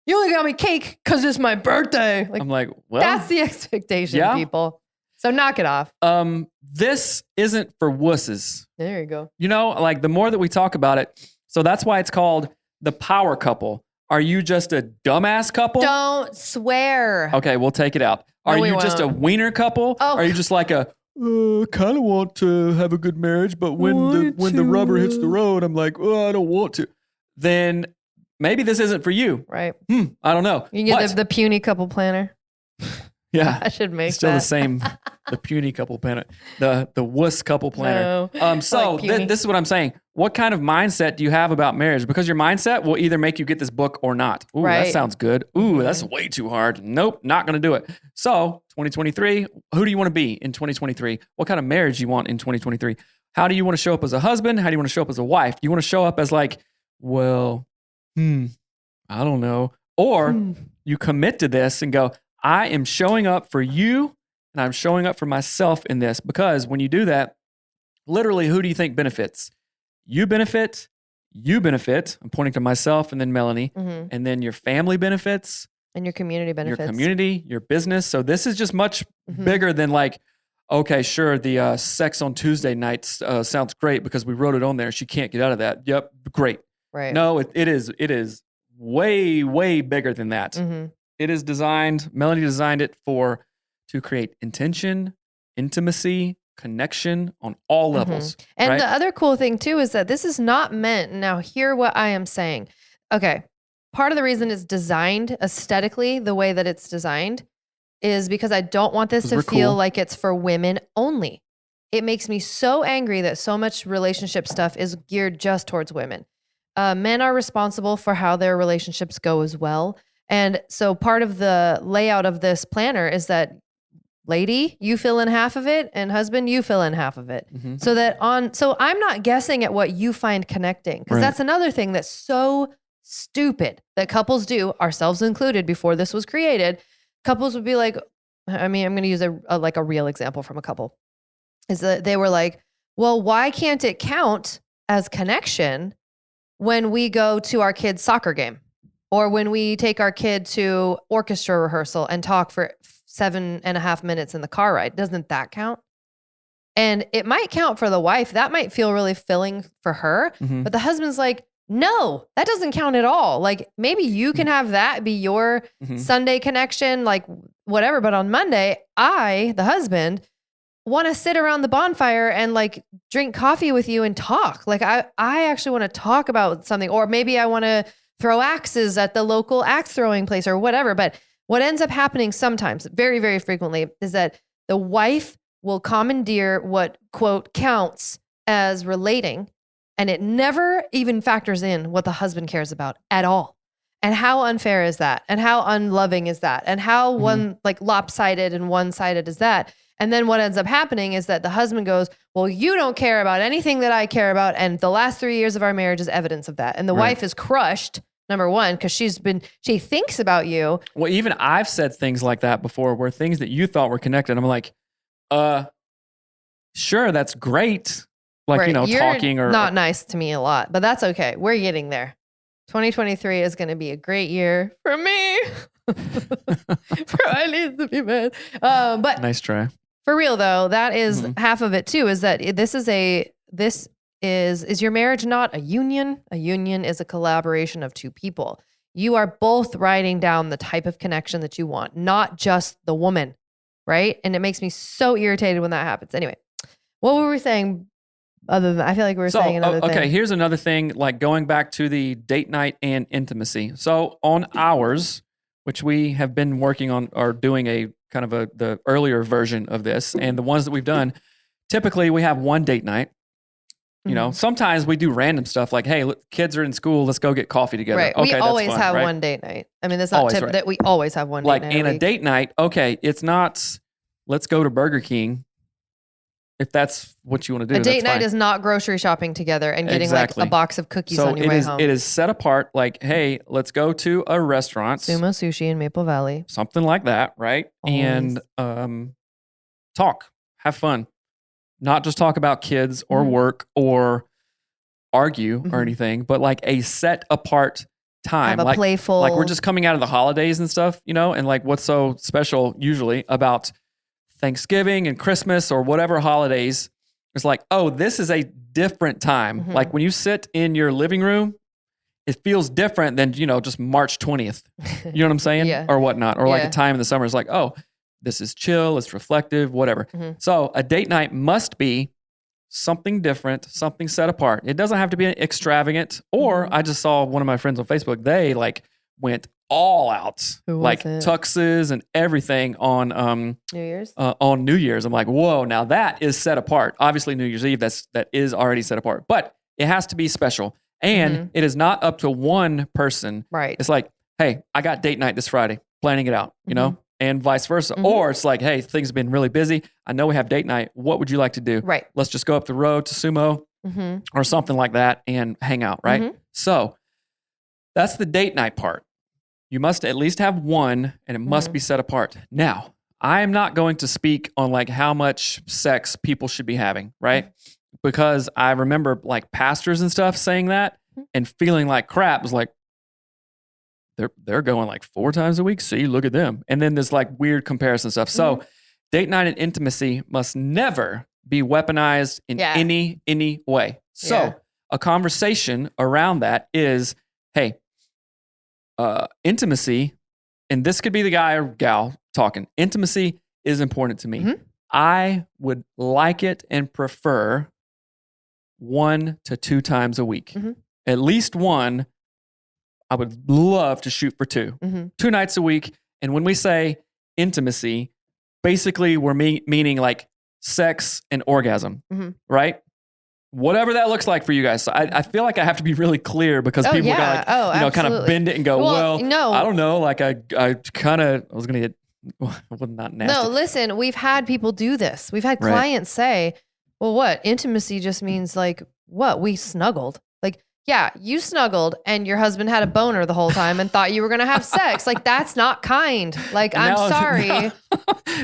Speaker 1: You only got me cake because it's my birthday. Like,
Speaker 2: I'm like, well,
Speaker 1: that's the expectation, people. So knock it off.
Speaker 2: This isn't for wusses.
Speaker 1: There you go.
Speaker 2: Like the more that we talk about it, so that's why it's called the power couple. Are you just a dumbass couple?
Speaker 1: Don't swear.
Speaker 2: Okay, we'll take it out. Are you just a wiener couple?
Speaker 1: Oh.
Speaker 2: Are you just like a kind of want to have a good marriage, but when the rubber hits the road, I'm like, I don't want to. Then maybe this isn't for you.
Speaker 1: Right.
Speaker 2: I don't know.
Speaker 1: You can get the puny couple planner.
Speaker 2: Yeah.
Speaker 1: I should make
Speaker 2: still
Speaker 1: that.
Speaker 2: the same. The puny couple planner. The wuss couple planner.
Speaker 1: No,
Speaker 2: so
Speaker 1: like
Speaker 2: this is what I'm saying. What kind of mindset do you have about marriage? Because your mindset will either make you get this book or not. Ooh, that sounds good. Ooh, that's way too hard. Nope, not going to do it. So 2023, who do you want to be in 2023? What kind of marriage you want in 2023? How do you want to show up as a husband? How do you want to show up as a wife? Do you want to show up as like, well, I don't know. Or you commit to this and go, I am showing up for you and I'm showing up for myself in this. Because when you do that, literally, who do you think benefits? You benefit. I'm pointing to myself and then Melanie. And then your family benefits.
Speaker 1: And your community benefits.
Speaker 2: Your community, your business. So this is just much bigger than like, okay, sure, the sex on Tuesday nights sounds great because we wrote it on there. She can't get out of that. Yep, great.
Speaker 1: Right.
Speaker 2: No, it is way, way bigger than that. It is designed, Melanie designed it to create intention, intimacy, connection on all levels.
Speaker 1: And
Speaker 2: right?
Speaker 1: the other cool thing too is that this is not meant, now hear what I am saying. Okay, part of the reason it's designed aesthetically the way that it's designed is because I don't want this to feel like it's for women only. It makes me so angry that so much relationship stuff is geared just towards women. Men are responsible for how their relationships go as well. And so part of the layout of this planner is that lady, you fill in half of it, and husband, you fill in half of it. So I'm not guessing at what you find connecting, because that's another thing that's so stupid that couples do, ourselves included, before this was created. Couples would be like, I'm going to use a real example from a couple, is that they were like, well, why can't it count as connection when we go to our kid's soccer game? Or when we take our kid to orchestra rehearsal and talk for 7.5 minutes in the car ride, doesn't that count? And it might count for the wife. That might feel really filling for her. But the husband's like, no, that doesn't count at all. Like maybe you can have that be your Sunday connection, like whatever. But on Monday, I, the husband, want to sit around the bonfire and like drink coffee with you and talk. Like I actually want to talk about something, or maybe I want to throw axes at the local axe throwing place or whatever. But what ends up happening sometimes, very, very frequently, is that the wife will commandeer what, quote, counts as relating, and it never even factors in what the husband cares about at all. And how unfair is that? And how unloving is that? And how lopsided and one-sided is that? And then what ends up happening is that the husband goes, well, you don't care about anything that I care about. And the last 3 years of our marriage is evidence of that. And the wife is crushed, number one, because she thinks about you.
Speaker 2: Well, even I've said things like that before, where things that you thought were connected, I'm like, sure, that's great. Like,
Speaker 1: you're
Speaker 2: talking or
Speaker 1: not nice to me a lot, but that's okay. We're getting there. 2023 is going to be a great year for me. I need to be mad. But
Speaker 2: nice try.
Speaker 1: For real though, that is half of it too, is that is your marriage not a union? A union is a collaboration of two people. You are both writing down the type of connection that you want, not just the woman, right? And it makes me so irritated when that happens. Anyway, what were we saying? Other than, I feel like we were saying another thing.
Speaker 2: Okay, here's another thing, like going back to the date night and intimacy. So on ours, which we have been working on, or doing a kind of the earlier version of this, and the ones that we've done, typically we have one date night, You know, sometimes we do random stuff like, hey, look, kids are in school. Let's go get coffee together.
Speaker 1: Right.
Speaker 2: Okay,
Speaker 1: We always
Speaker 2: that's fun,
Speaker 1: have
Speaker 2: right?
Speaker 1: one date night. I mean, that's not
Speaker 2: Always,
Speaker 1: that we always have one
Speaker 2: Like
Speaker 1: date night.
Speaker 2: in a date night, okay, it's not, let's go to Burger King. If that's what you want to do.
Speaker 1: A date
Speaker 2: that's
Speaker 1: night
Speaker 2: fine.
Speaker 1: is not grocery shopping together and getting
Speaker 2: Exactly.
Speaker 1: like a box of cookies
Speaker 2: So
Speaker 1: on your way home.
Speaker 2: it is set apart like, hey, let's go to a restaurant.
Speaker 1: Sumo Sushi in Maple Valley.
Speaker 2: Something like that, right?
Speaker 1: Always.
Speaker 2: And talk, have fun. Not just talk about kids or work or argue or anything, but like a set apart time.
Speaker 1: Have a
Speaker 2: like
Speaker 1: playful.
Speaker 2: Like we're just coming out of the holidays and stuff, you know, and like what's so special usually about Thanksgiving and Christmas or whatever holidays, it's like, oh, this is a different time. Like when you sit in your living room, it feels different than, you know, just March 20th. You know what I'm saying?
Speaker 1: Yeah.
Speaker 2: Or whatnot. Or like
Speaker 1: Yeah.
Speaker 2: a time in the summer is like, oh, this is chill, it's reflective, whatever. So a date night must be something different, something set apart. It doesn't have to be extravagant. Or I just saw one of my friends on Facebook, they like went all out,
Speaker 1: Who was
Speaker 2: like
Speaker 1: it?
Speaker 2: tuxes and everything on
Speaker 1: New Year's.
Speaker 2: on New Year's. I'm like, whoa, now that is set apart. Obviously, New Year's Eve, that is already set apart, but it has to be special. And it is not up to one person.
Speaker 1: Right.
Speaker 2: It's like, hey, I got date night this Friday, planning it out, you know, and vice versa. Or it's like, hey, things have been really busy. I know we have date night. What would you like to do?
Speaker 1: Right.
Speaker 2: Let's just go up the road to Sumo or something like that and hang out, right? So that's the date night part. You must at least have one and it must be set apart. Now, I am not going to speak on like how much sex people should be having, right? Because I remember like pastors and stuff saying that and feeling like crap. It was like, they're going like 4 times a week. See, look at them. And then there's like weird comparison stuff. So date night and intimacy must never be weaponized in any way. So a conversation around that is, hey, intimacy, and this could be the guy or gal talking, intimacy is important to me. I would like it and prefer 1 to 2 times a week. At least one. I would love to shoot for 2. 2 nights a week. And when we say intimacy, basically we're meaning like sex and orgasm, right? Whatever that looks like for you guys. So I feel like I have to be really clear because people are like, you know, kind of bend it and go, well,
Speaker 1: no.
Speaker 2: I don't know. Like I kind of, I was going to get, well, not nasty.
Speaker 1: No, listen, we've had people do this. We've had clients say, well, what? Intimacy just means like, what? We snuggled. Like, yeah, you snuggled and your husband had a boner the whole time and thought you were going to have sex. Like, that's not kind. Like, I'm sorry.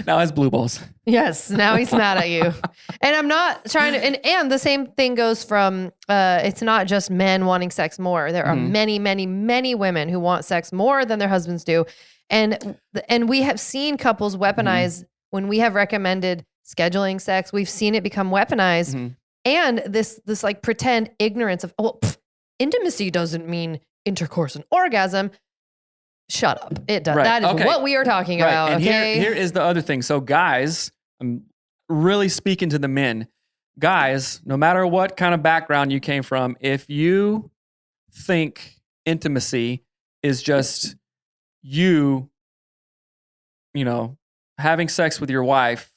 Speaker 2: Now it's blue balls.
Speaker 1: Yes, now he's mad at you. And I'm not trying to, and the same thing goes from, it's not just men wanting sex more. There are many, many, many women who want sex more than their husbands do. And we have seen couples weaponize when we have recommended scheduling sex. We've seen it become weaponized. And this like pretend ignorance of, intimacy doesn't mean intercourse and orgasm. Shut up. It does.
Speaker 2: Right.
Speaker 1: That is what we are talking about.
Speaker 2: And
Speaker 1: okay.
Speaker 2: Here is the other thing. So guys, I'm really speaking to the men. Guys, no matter what kind of background you came from, if you think intimacy is just you know, having sex with your wife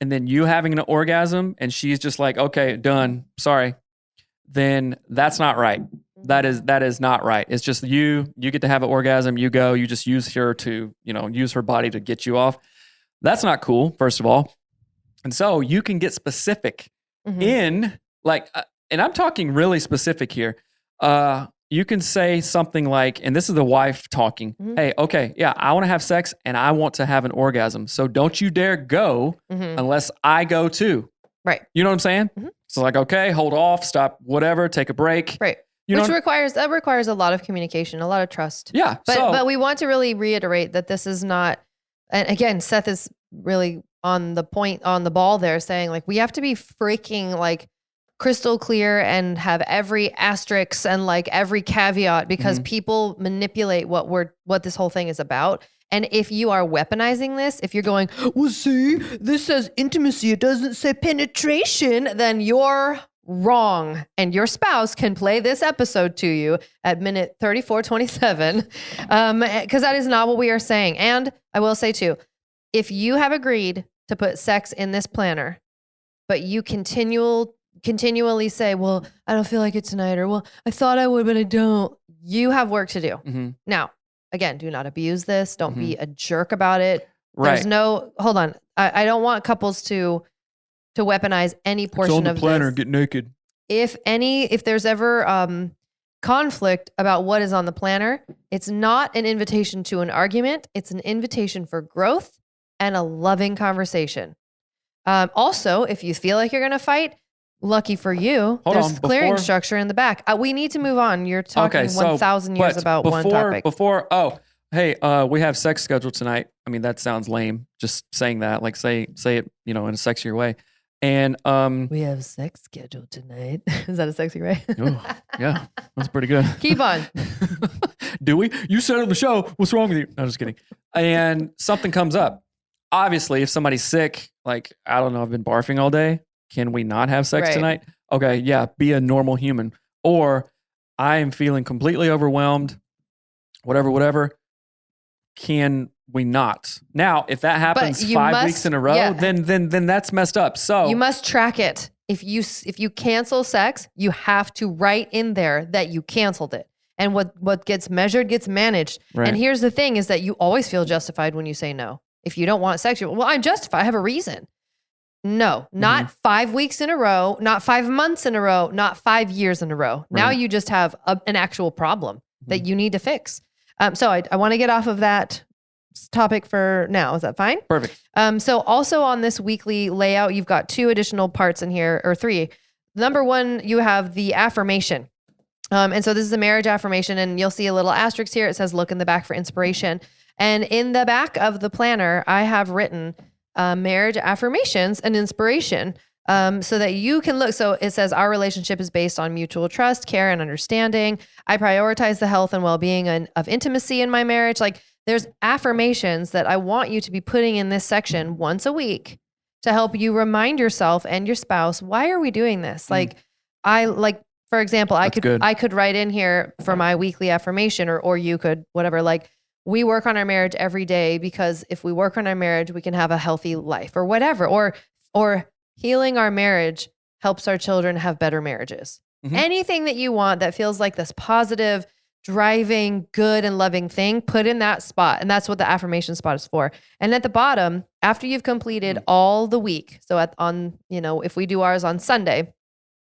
Speaker 2: and then you having an orgasm and she's just like, okay, done, sorry, then that's not right. That is not right. It's just you get to have an orgasm, you go, you just use her to, you know, use her body to get you off. That's not cool, first of all. And so you can get specific in like, and I'm talking really specific here. You can say something like, and this is the wife talking, hey, okay, yeah, I want to have sex and I want to have an orgasm. So don't you dare go unless I go too.
Speaker 1: Right.
Speaker 2: You know what I'm saying? So like, okay, hold off, stop, whatever, take a break.
Speaker 1: Right. Which requires a lot of communication, a lot of trust.
Speaker 2: Yeah.
Speaker 1: But we want to really reiterate that this is not, and again, Seth is really on the point, on the ball there, saying like, we have to be freaking like crystal clear and have every asterisk and like every caveat because people manipulate what this whole thing is about. And if you are weaponizing this, if you're going, well, see, this says intimacy, it doesn't say penetration, then you're wrong. And your spouse can play this episode to you at minute 34:27, because that is not what we are saying. And I will say too, if you have agreed to put sex in this planner, but you continually continually say, well, I don't feel like it tonight, or well, I thought I would, but I don't. You have work to do.
Speaker 2: Mm-hmm.
Speaker 1: Now, again, do not abuse this. Don't
Speaker 2: Mm-hmm.
Speaker 1: be a jerk about it.
Speaker 2: Right.
Speaker 1: There's no, hold on. I don't want couples to weaponize any portion
Speaker 2: it's on the
Speaker 1: of
Speaker 2: planner,
Speaker 1: this.
Speaker 2: get naked.
Speaker 1: If there's ever conflict about what is on the planner, it's not an invitation to an argument. It's an invitation for growth and a loving conversation. Also, if you feel like you're going to fight, lucky for you, there's clearing structure in the back. We need to move on. You're talking 1,000 years about one topic.
Speaker 2: We have sex scheduled tonight. I mean, that sounds lame. Just saying that, like say it, in a sexier way. And
Speaker 1: we have sex scheduled tonight. Is that a sexy way?
Speaker 2: Oh, yeah, that's pretty good.
Speaker 1: Keep on.
Speaker 2: Do we? You said on the show. What's wrong with you? No, just kidding. And something comes up. Obviously, if somebody's sick, like, I don't know, I've been barfing all day. Can we not have sex tonight? Okay, yeah, be a normal human. Or I am feeling completely overwhelmed. Whatever. Can we not? Now, if that happens 5 weeks in a row, then that's messed up. So
Speaker 1: you must track it. If you cancel sex, you have to write in there that you canceled it. And what gets measured gets managed. Right. And here's the thing is that you always feel justified when you say no. If you don't want sex, I'm justified. I have a reason. No, not 5 weeks in a row, not 5 months in a row, not 5 years in a row. Right. Now you just have an actual problem that you need to fix. So I want to get off of that topic for now. Is that fine?
Speaker 2: Perfect.
Speaker 1: So also on this weekly layout, you've got 2 additional parts in here, or 3. Number 1, you have the affirmation. And so this is a marriage affirmation, and you'll see a little asterisk here. It says, look in the back for inspiration. And in the back of the planner, I have written marriage affirmations and inspiration so that you can look. So it says, our relationship is based on mutual trust, care, and understanding. I prioritize the health and well-being of intimacy in my marriage. Like, there's affirmations that I want you to be putting in this section once a week to help you remind yourself and your spouse, why are we doing this? For example, I could write in here for my weekly affirmation, or you could, whatever, like, we work on our marriage every day because if we work on our marriage, we can have a healthy life, or whatever, or healing our marriage helps our children have better marriages. Mm-hmm. Anything that you want that feels like this positive, driving, good and loving thing, put in that spot. And that's what the affirmation spot is for. And at the bottom, after you've completed all the week, so if we do ours on Sunday,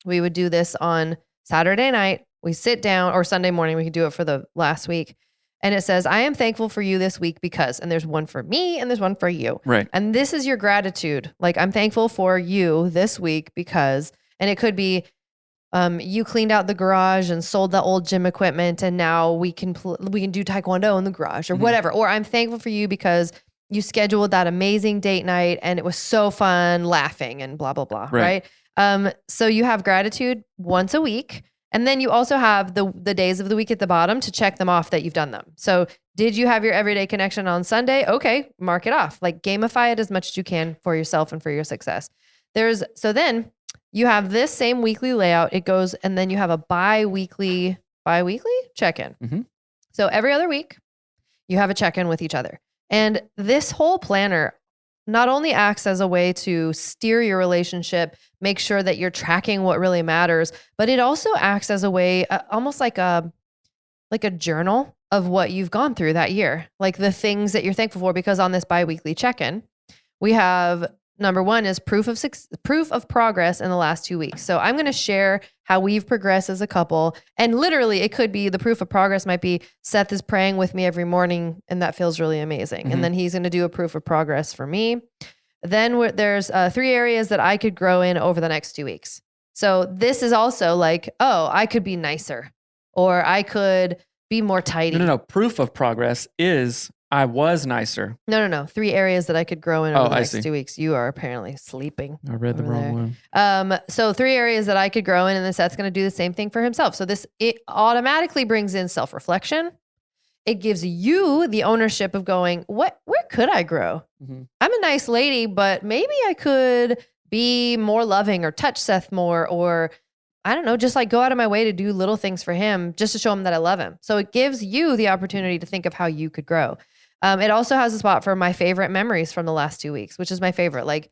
Speaker 1: we would do this on Saturday night. We sit down, or Sunday morning, we could do it for the last week. And it says, I am thankful for you this week because, and there's one for me and there's one for you.
Speaker 2: Right.
Speaker 1: And this is your gratitude. Like, I'm thankful for you this week because, and it could be, you cleaned out the garage and sold the old gym equipment, and now we can do Taekwondo in the garage, or whatever. Or I'm thankful for you because you scheduled that amazing date night and it was so fun laughing and blah, blah, blah. Right. So you have gratitude once a week. And then you also have the days of the week at the bottom to check them off that you've done them. So did you have your everyday connection on Sunday? Okay, mark it off. Like, gamify it as much as you can for yourself and for your success. So then you have this same weekly layout. It goes, and then you have a bi-weekly check-in. Mm-hmm. So every other week, you have a check-in with each other. And this whole planner not only acts as a way to steer your relationship, make sure that you're tracking what really matters, but it also acts as a way, almost like a journal of what you've gone through that year, like the things that you're thankful for. Because on this biweekly check-in, we have number 1 is proof of progress in the last 2 weeks. So I'm going to share how we've progressed as a couple. And literally, it could be, the proof of progress might be, Seth is praying with me every morning, and that feels really amazing. Mm-hmm. And then he's going to do a proof of progress for me. Then there's 3 areas that I could grow in over the next 2 weeks. So this is also like, oh, I could be nicer, or I could be more tidy.
Speaker 2: No. Proof of progress is, I was nicer.
Speaker 1: No. 3 areas that I could grow in over the next 2 weeks. You are apparently sleeping.
Speaker 2: I read the wrong one.
Speaker 1: So 3 areas that I could grow in, and then Seth's going to do the same thing for himself. So it automatically brings in self-reflection. It gives you the ownership of going, where could I grow? Mm-hmm. I'm a nice lady, but maybe I could be more loving, or touch Seth more, or I don't know, just like go out of my way to do little things for him just to show him that I love him. So it gives you the opportunity to think of how you could grow. It also has a spot for my favorite memories from the last 2 weeks, which is my favorite. Like,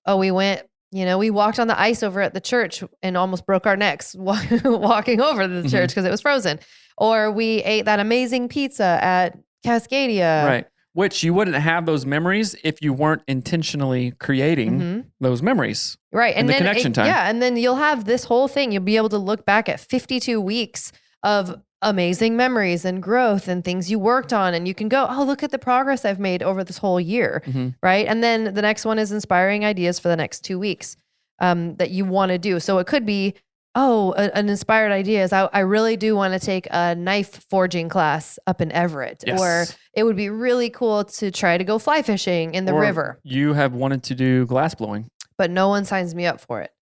Speaker 1: oh, we went We walked on the ice over at the church and almost broke our necks walking over to the church because it was frozen. Or we ate that amazing pizza at Cascadia.
Speaker 2: Right. Which you wouldn't have those memories if you weren't intentionally creating those memories.
Speaker 1: Right.
Speaker 2: And the connection time.
Speaker 1: Yeah. And then you'll have this whole thing. You'll be able to look back at 52 weeks of amazing memories and growth and things you worked on. And you can go, oh, look at the progress I've made over this whole year. Right. And then the next one is inspiring ideas for the next 2 weeks that you want to do. So it could be, an inspired idea is I really do want to take a knife forging class up in Everett.
Speaker 2: Yes.
Speaker 1: Or it would be really cool to try to go fly fishing in the river.
Speaker 2: You have wanted to do glass blowing.
Speaker 1: But no one signs me up for it.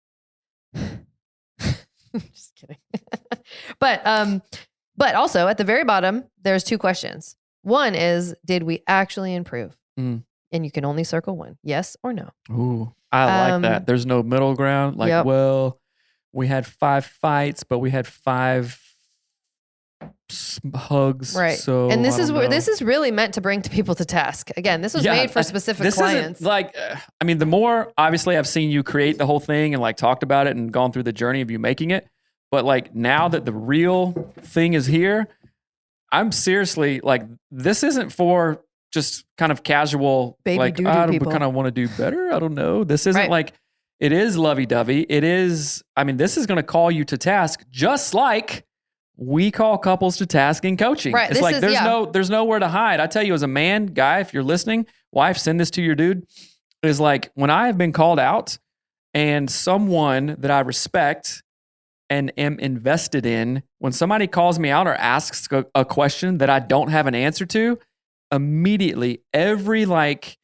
Speaker 1: Just kidding. But also at the very bottom, there's 2 questions. One is, did we actually improve? And you can only circle one, yes or no.
Speaker 2: Ooh, I like that. There's no middle ground. Like, well, we had 5 fights, but we had 5 hugs.
Speaker 1: Right.
Speaker 2: So,
Speaker 1: and this is really meant to bring people to task. Again, this was made for specific clients.
Speaker 2: Isn't like, the more obviously I've seen you create the whole thing and like talked about it and gone through the journey of you making it. But like now that the real thing is here, I'm seriously like, this isn't for just kind of casual,
Speaker 1: baby
Speaker 2: like, we kind of want to do better. I don't know. This isn't like, it is lovey-dovey. It is, this is going to call you to task just like we call couples to task in coaching.
Speaker 1: Right.
Speaker 2: It's like, there's nowhere to hide. I tell you as a man, guy, if you're listening, wife, send this to your dude, is like when I have been called out and someone that I respect and am invested in, when somebody calls me out or asks a question that I don't have an answer to, immediately every like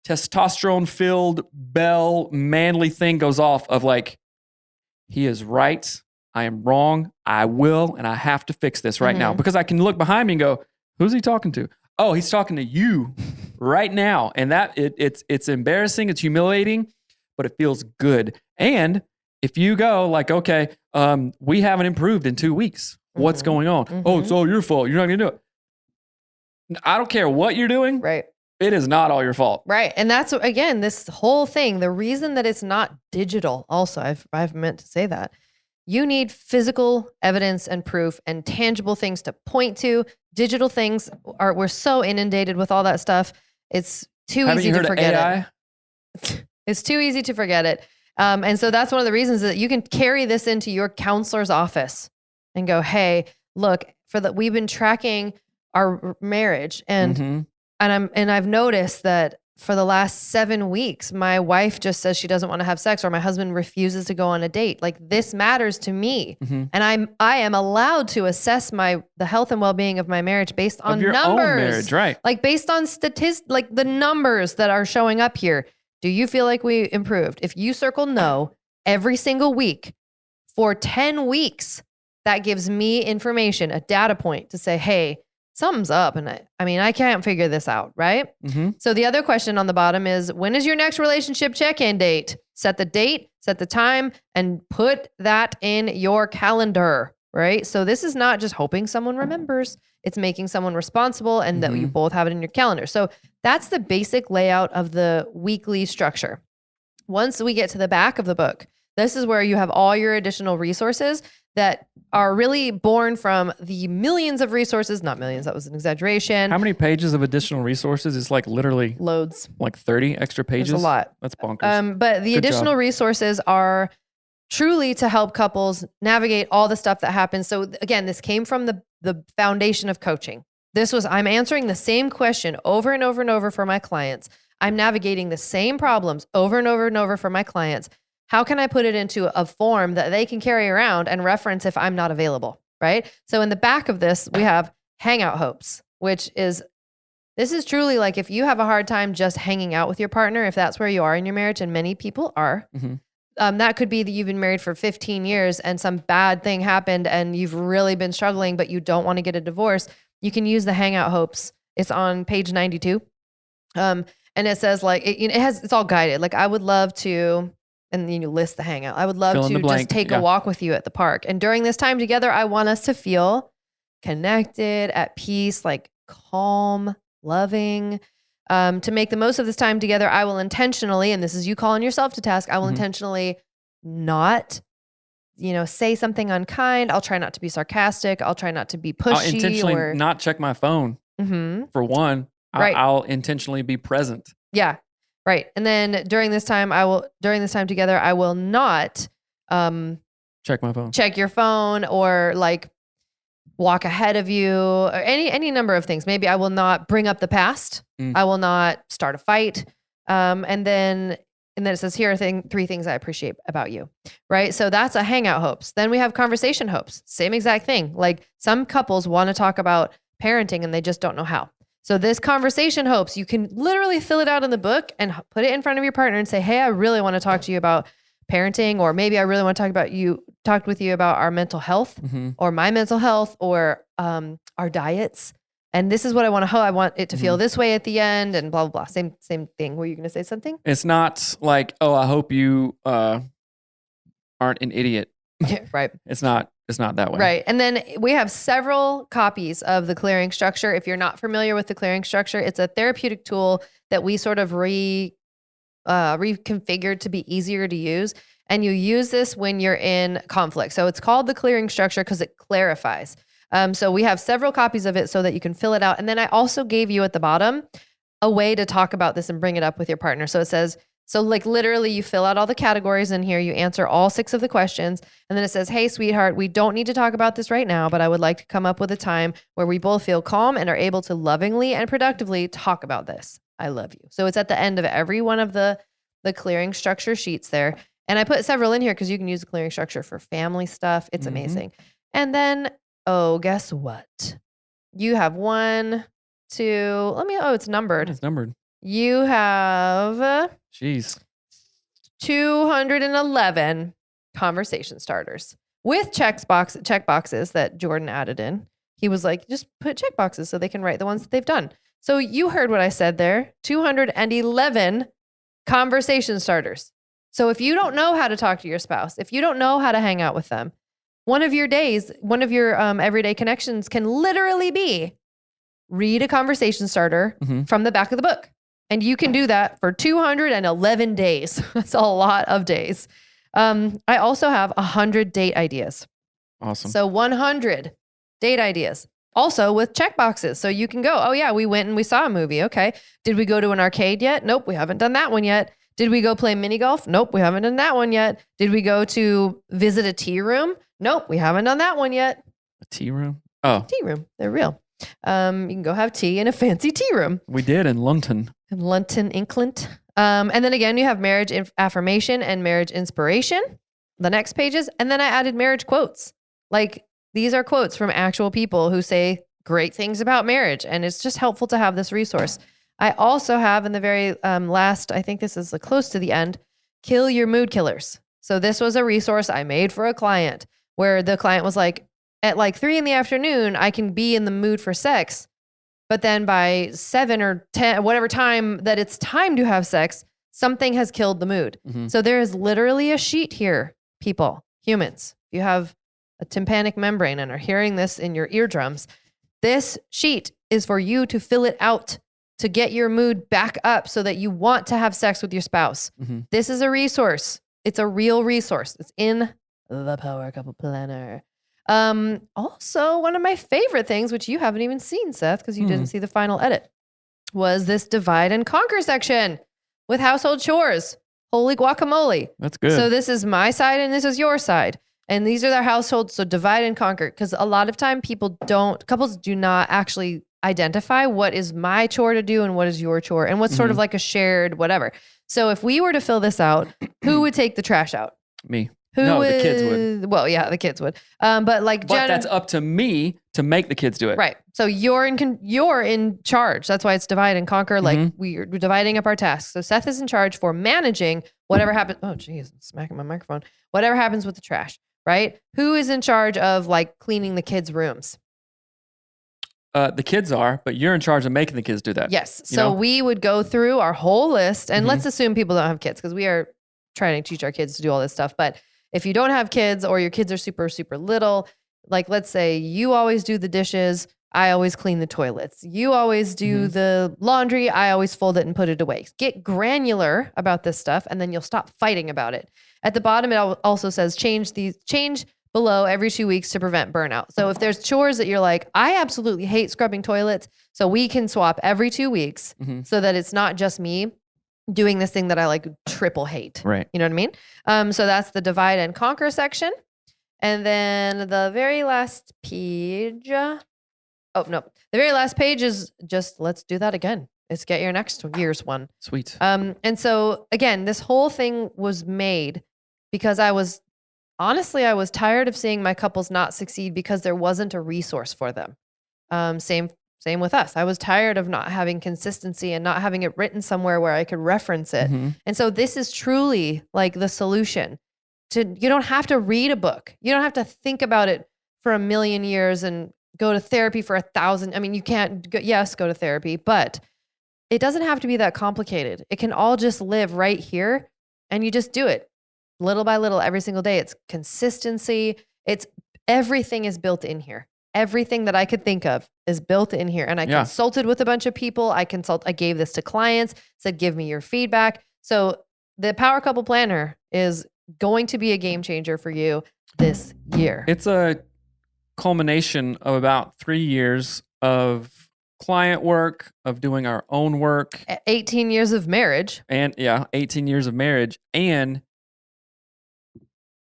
Speaker 2: testosterone-filled bell manly thing goes off of like, he is right, I am wrong, I will, and I have to fix this right now. Because I can look behind me and go, who's he talking to? Oh, he's talking to you right now. And that it's embarrassing, it's humiliating, but it feels good. And if you go like, okay, we haven't improved in 2 weeks. What's going on? Oh, it's all your fault. You're not going to do it. I don't care what you're doing.
Speaker 1: Right.
Speaker 2: It is not all your fault.
Speaker 1: Right. And that's, again, this whole thing, the reason that it's not digital also, I've meant to say that. You need physical evidence and proof and tangible things to point to. Digital things we're so inundated with all that stuff. It's too easy to forget it. It's too easy to forget it. And so that's one of the reasons that you can carry this into your counselor's office and go, hey, look, we've been tracking our marriage and I've noticed that for the last 7 weeks, my wife just says she doesn't want to have sex or my husband refuses to go on a date. Like this matters to me. And I am allowed to assess the health and well-being of my marriage based on
Speaker 2: your
Speaker 1: numbers.
Speaker 2: Own marriage, right.
Speaker 1: Like based on statistics, like the numbers that are showing up here. Do you feel like we improved? If you circle no every single week for 10 weeks, that gives me information, a data point to say, hey, something's up. And I can't figure this out, right? So the other question on the bottom is, when is your next relationship check-in date? Set the date, set the time, and put that in your calendar, right? So this is not just hoping someone remembers. It's making someone responsible and that you both have it in your calendar. So that's the basic layout of the weekly structure. Once we get to the back of the book, this is where you have all your additional resources that are really born from the millions of resources, not millions, that was an exaggeration.
Speaker 2: How many pages of additional resources? It's like literally
Speaker 1: loads,
Speaker 2: like 30 extra pages.
Speaker 1: There's a lot.
Speaker 2: That's bonkers.
Speaker 1: But the additional resources are truly to help couples navigate all the stuff that happens. So again, this came from the foundation of coaching. I'm answering the same question over and over and over for my clients. I'm navigating the same problems over and over and over for my clients. How can I put it into a form that they can carry around and reference if I'm not available, right? So in the back of this, we have Hangout Hopes, this is truly like if you have a hard time just hanging out with your partner, if that's where you are in your marriage, and many people are, that could be that you've been married for 15 years and some bad thing happened and you've really been struggling, but you don't want to get a divorce. You can use the Hangout Hopes. It's on page 92. And it says like, it's all guided. Like I would love to, and then you list the hangout. I would love to just take a walk with you at the park. And during this time together, I want us to feel connected, at peace, like calm, loving. To make the most of this time together, I will intentionally, and this is you calling yourself to task, I will intentionally not, say something unkind. I'll try not to be sarcastic. I'll try not to be pushy.
Speaker 2: I'll intentionally not check my phone. For one,
Speaker 1: Right.
Speaker 2: I'll intentionally be present.
Speaker 1: Yeah. Right. And then during this time together, I will not
Speaker 2: Check my phone.
Speaker 1: check your phone or like walk ahead of you or any number of things. Maybe I will not bring up the past. I will not start a fight. And then it says, here are 3 things I appreciate about you. Right. So that's a hangout hopes. Then we have conversation hopes. Same exact thing. Like some couples want to talk about parenting and they just don't know how. So this conversation hopes, you can literally fill it out in the book and put it in front of your partner and say, hey, I really want to talk to you about parenting, or maybe I really want to talk with you about our mental health or my mental health or our diets. And this is what I want to I want it to feel this way at the end and blah, blah, blah. Same thing. Were you going to say something?
Speaker 2: It's not like, oh, I hope you aren't an idiot.
Speaker 1: Right.
Speaker 2: It's not that way.
Speaker 1: Right. And then we have several copies of the clearing structure. If you're not familiar with the clearing structure, it's a therapeutic tool that we sort of reconfigured to be easier to use. And you use this when you're in conflict. So it's called the clearing structure because it clarifies. So we have several copies of it so that you can fill it out. And then I also gave you at the bottom a way to talk about this and bring it up with your partner. So it says, so like literally you fill out all the categories in here, you answer all 6 of the questions, and then it says, hey, sweetheart, we don't need to talk about this right now, but I would like to come up with a time where we both feel calm and are able to lovingly and productively talk about this. I love you. So it's at the end of every one of the clearing structure sheets there. And I put several in here because you can use the clearing structure for family stuff. It's amazing. And then, guess what? You have 1, 2, it's numbered.
Speaker 2: It's numbered.
Speaker 1: You have 211 conversation starters with check boxes that Jordan added in. He was like, just put check boxes so they can write the ones that they've done. So you heard what I said there, 211 conversation starters. So if you don't know how to talk to your spouse, if you don't know how to hang out with them, one of your everyday connections can literally be read a conversation starter from the back of the book. And you can do that for 211 days. That's a lot of days. I also have 100 date ideas.
Speaker 2: Awesome.
Speaker 1: So 100 date ideas. Also with check boxes. So you can go, oh yeah, we went and we saw a movie. Okay. Did we go to an arcade yet? Nope, we haven't done that one yet. Did we go play mini golf? Nope, we haven't done that one yet. Did we go to visit a tea room? Nope, we haven't done that one yet.
Speaker 2: A tea room? Oh.
Speaker 1: Tea room. They're real. You can go have tea in a fancy tea room.
Speaker 2: We did in London.
Speaker 1: In London, England. And then again, you have marriage affirmation and marriage inspiration, the next pages. And then I added marriage quotes. Like these are quotes from actual people who say great things about marriage. And it's just helpful to have this resource. I also have in the very last, I think this is close to the end, kill your mood killers. So this was a resource I made for a client where the client was like, at like 3 p.m, I can be in the mood for sex. But then by 7 or 10, whatever time that it's time to have sex, something has killed the mood. So there is literally a sheet here, people, humans. If you have a tympanic membrane and are hearing this in your eardrums, this sheet is for you to fill it out to get your mood back up so that you want to have sex with your spouse. This is a resource. It's a real resource. It's in the Power Couple Planner. Also, one of my favorite things, which you haven't even seen, Seth, because you didn't see the final edit, was this divide and conquer section with household chores. Holy guacamole.
Speaker 2: That's good.
Speaker 1: So this is my side and this is your side. And these are their households. So divide and conquer. Because a lot of time couples do not actually identify what is my chore to do and what is your chore and what's sort of like a shared whatever. So if we were to fill this out, who would take the trash out?
Speaker 2: Me.
Speaker 1: The
Speaker 2: kids would.
Speaker 1: Well, yeah, the kids would. But
Speaker 2: that's up to me to make the kids do it.
Speaker 1: Right. So you're in charge. That's why it's divide and conquer. Like we're dividing up our tasks. So Seth is in charge for managing whatever happens. Oh, geez, I'm smacking my microphone. Whatever happens with the trash, right? Who is in charge of like cleaning the kids' rooms?
Speaker 2: The kids are, but you're in charge of making the kids do that.
Speaker 1: Yes. So we would go through our whole list, and let's assume people don't have kids because we are trying to teach our kids to do all this stuff. But if you don't have kids or your kids are super, super little, like let's say you always do the dishes, I always clean the toilets. You always do the laundry. I always fold it and put it away. Get granular about this stuff, and then you'll stop fighting about it. At the bottom, it also says change below every 2 weeks to prevent burnout. So if there's chores that you're like, I absolutely hate scrubbing toilets, so we can swap every 2 weeks so that it's not just me doing this thing that I like triple hate.
Speaker 2: Right.
Speaker 1: You know what I mean? So that's the divide and conquer section. And then the very last page. Oh, no. The very last page is just, let's do that again. Let's get your next year's one.
Speaker 2: Sweet.
Speaker 1: And so again, this whole thing was made because I was tired of seeing my couples not succeed because there wasn't a resource for them. Same with us. I was tired of not having consistency and not having it written somewhere where I could reference it. And so this is truly like the solution. You don't have to read a book. You don't have to think about it for 1,000,000 years and go to therapy for 1,000. I mean, you can't go to therapy, but it doesn't have to be that complicated. It can all just live right here, and you just do it little by little every single day. It's consistency. Everything is built in here. Everything that I could think of is built in here. And I consulted with a bunch of people. I gave this to clients, said, give me your feedback. So the Power Couple Planner is going to be a game changer for you this year.
Speaker 2: It's a culmination of about 3 years of client work, of doing our own work.
Speaker 1: 18 years of marriage.
Speaker 2: And 18 years of marriage, and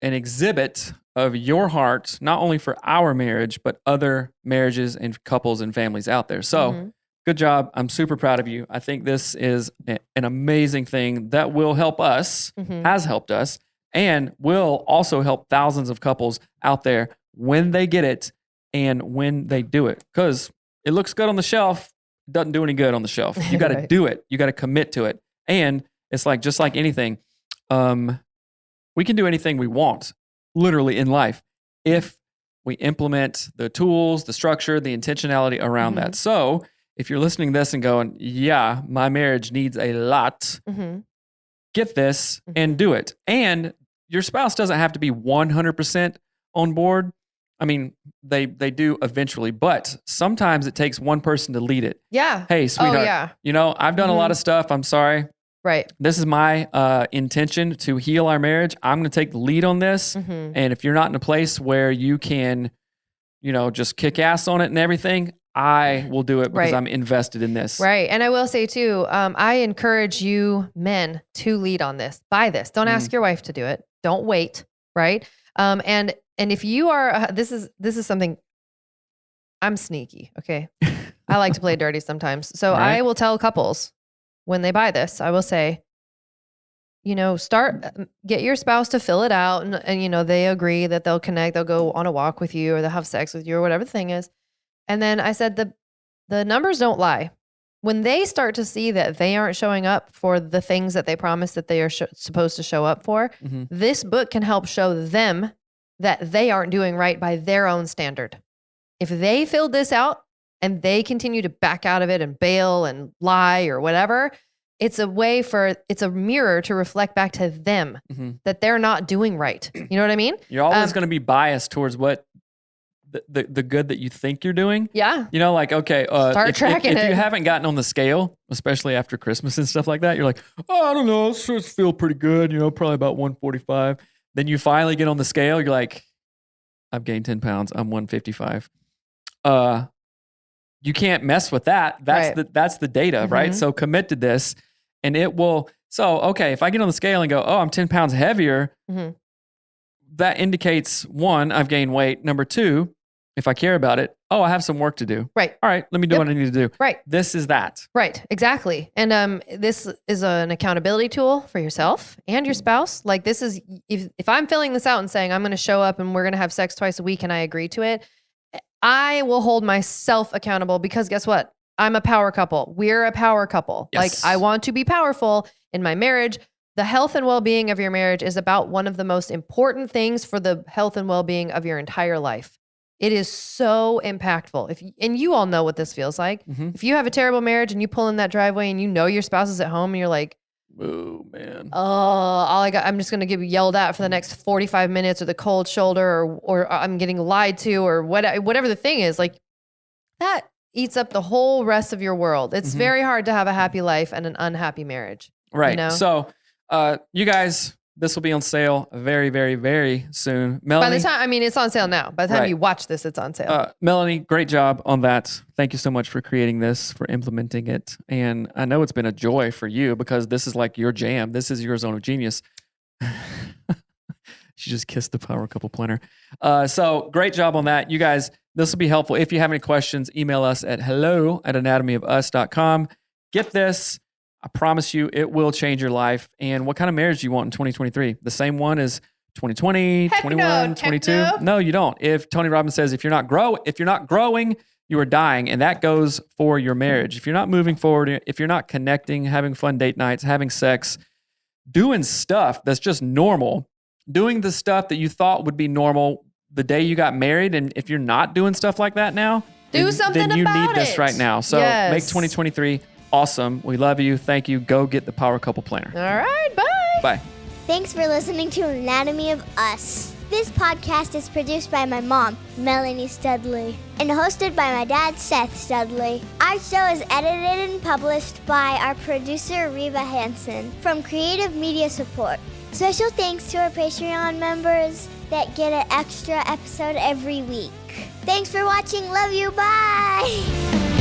Speaker 2: an exhibit of your heart, not only for our marriage, but other marriages and couples and families out there. So good job. I'm super proud of you. I think this is an amazing thing that will help us, has helped us, and will also help thousands of couples out there when they get it and when they do it. Because it looks good on the shelf, doesn't do any good on the shelf. You got to do it. You got to commit to it. And it's like, just like anything, we can do anything we want, literally in life, if we implement the tools, the structure, the intentionality around that. So if you're listening to this and going, yeah, my marriage needs a lot, get this and do it. And your spouse doesn't have to be 100% on board. I mean, they do eventually, but sometimes it takes one person to lead it.
Speaker 1: Yeah.
Speaker 2: Hey, sweetheart, I've done a lot of stuff. I'm sorry.
Speaker 1: Right.
Speaker 2: This is my intention to heal our marriage. I'm going to take the lead on this. And if you're not in a place where you can, just kick ass on it and everything, I will do it because I'm invested in this.
Speaker 1: Right. And I will say too, I encourage you men to lead on this. Buy this. Don't ask your wife to do it. Don't wait. Right. And if you are, this is something, I'm sneaky. Okay. I like to play dirty sometimes. So I will tell couples when they buy this, I will say, get your spouse to fill it out and they agree that they'll connect, they'll go on a walk with you or they'll have sex with you or whatever the thing is. And then I said, the numbers don't lie. When they start to see that they aren't showing up for the things that they promised that they are supposed to show up for, this book can help show them that they aren't doing right by their own standard. If they filled this out and they continue to back out of it and bail and lie or whatever, it's a mirror to reflect back to them that they're not doing right. You know what I mean?
Speaker 2: You're always going to be biased towards what the good that you think you're doing.
Speaker 1: Yeah.
Speaker 2: Okay.
Speaker 1: Start tracking it.
Speaker 2: If you haven't gotten on the scale, especially after Christmas and stuff like that, you're like, oh, I don't know. It's supposed to feel pretty good. Probably about 145. Then you finally get on the scale. You're like, I've gained 10 pounds. I'm 155. You can't mess with that. That's the data, right? So commit to this and it will. So, okay, if I get on the scale and go, oh, I'm 10 pounds heavier, that indicates 1, I've gained weight. Number 2, if I care about it, oh, I have some work to do.
Speaker 1: Right.
Speaker 2: All right, let me do what I need to do.
Speaker 1: Right.
Speaker 2: This is that.
Speaker 1: Right. Exactly. And this is an accountability tool for yourself and your spouse. Like this is, if I'm filling this out and saying I'm going to show up and we're going to have sex twice a week and I agree to it, I will hold myself accountable because guess what? I'm a power couple. We're a power couple.
Speaker 2: Yes.
Speaker 1: Like I want to be powerful in my marriage. The health and well-being of your marriage is about one of the most important things for the health and well-being of your entire life. It is so impactful. And you all know what this feels like. If you have a terrible marriage and you pull in that driveway and your spouse is at home and you're like,
Speaker 2: oh man,
Speaker 1: I'm just going to get yelled at for the next 45 minutes or the cold shoulder or I'm getting lied to or whatever the thing is. Like that eats up the whole rest of your world. It's very hard to have a happy life and an unhappy marriage.
Speaker 2: Right.
Speaker 1: You know?
Speaker 2: So, you guys, this will be on sale very, very, very soon. Melanie,
Speaker 1: By the time, I mean, it's on sale now. By the time you watch this, it's on sale.
Speaker 2: Melanie, great job on that. Thank you so much for creating this, for implementing it. And I know it's been a joy for you because this is like your jam. This is your zone of genius. She just kissed the power couple planner. So great job on that. You guys, this will be helpful. If you have any questions, email us at hello@anatomyofus.com. Get this. I promise you it will change your life. And what kind of marriage do you want in 2023? The same one as 2020,
Speaker 1: Heck
Speaker 2: 21,
Speaker 1: no,
Speaker 2: 22?
Speaker 1: no.
Speaker 2: No, you don't. If Tony Robbins says if you're not growing, you are dying. And that goes for your marriage. If you're not moving forward, if you're not connecting, having fun date nights, having sex, doing stuff that's just normal, doing the stuff that you thought would be normal the day you got married, and if you're not doing stuff like that now,
Speaker 1: Do something
Speaker 2: then you
Speaker 1: about
Speaker 2: need this
Speaker 1: it.
Speaker 2: right now. So
Speaker 1: Yes.
Speaker 2: make 2023 awesome. We love you. Thank you. Go get the Power Couple Planner.
Speaker 1: All right, bye.
Speaker 2: Bye.
Speaker 3: Thanks for listening to Anatomy of Us. This podcast is produced by my mom, Melanie Studley, and hosted by my dad, Seth Studley. Our show is edited and published by our producer, Reva Hansen, from Creative Media Support. Special thanks to our Patreon members that get an extra episode every week. Thanks for watching. Love you. Bye.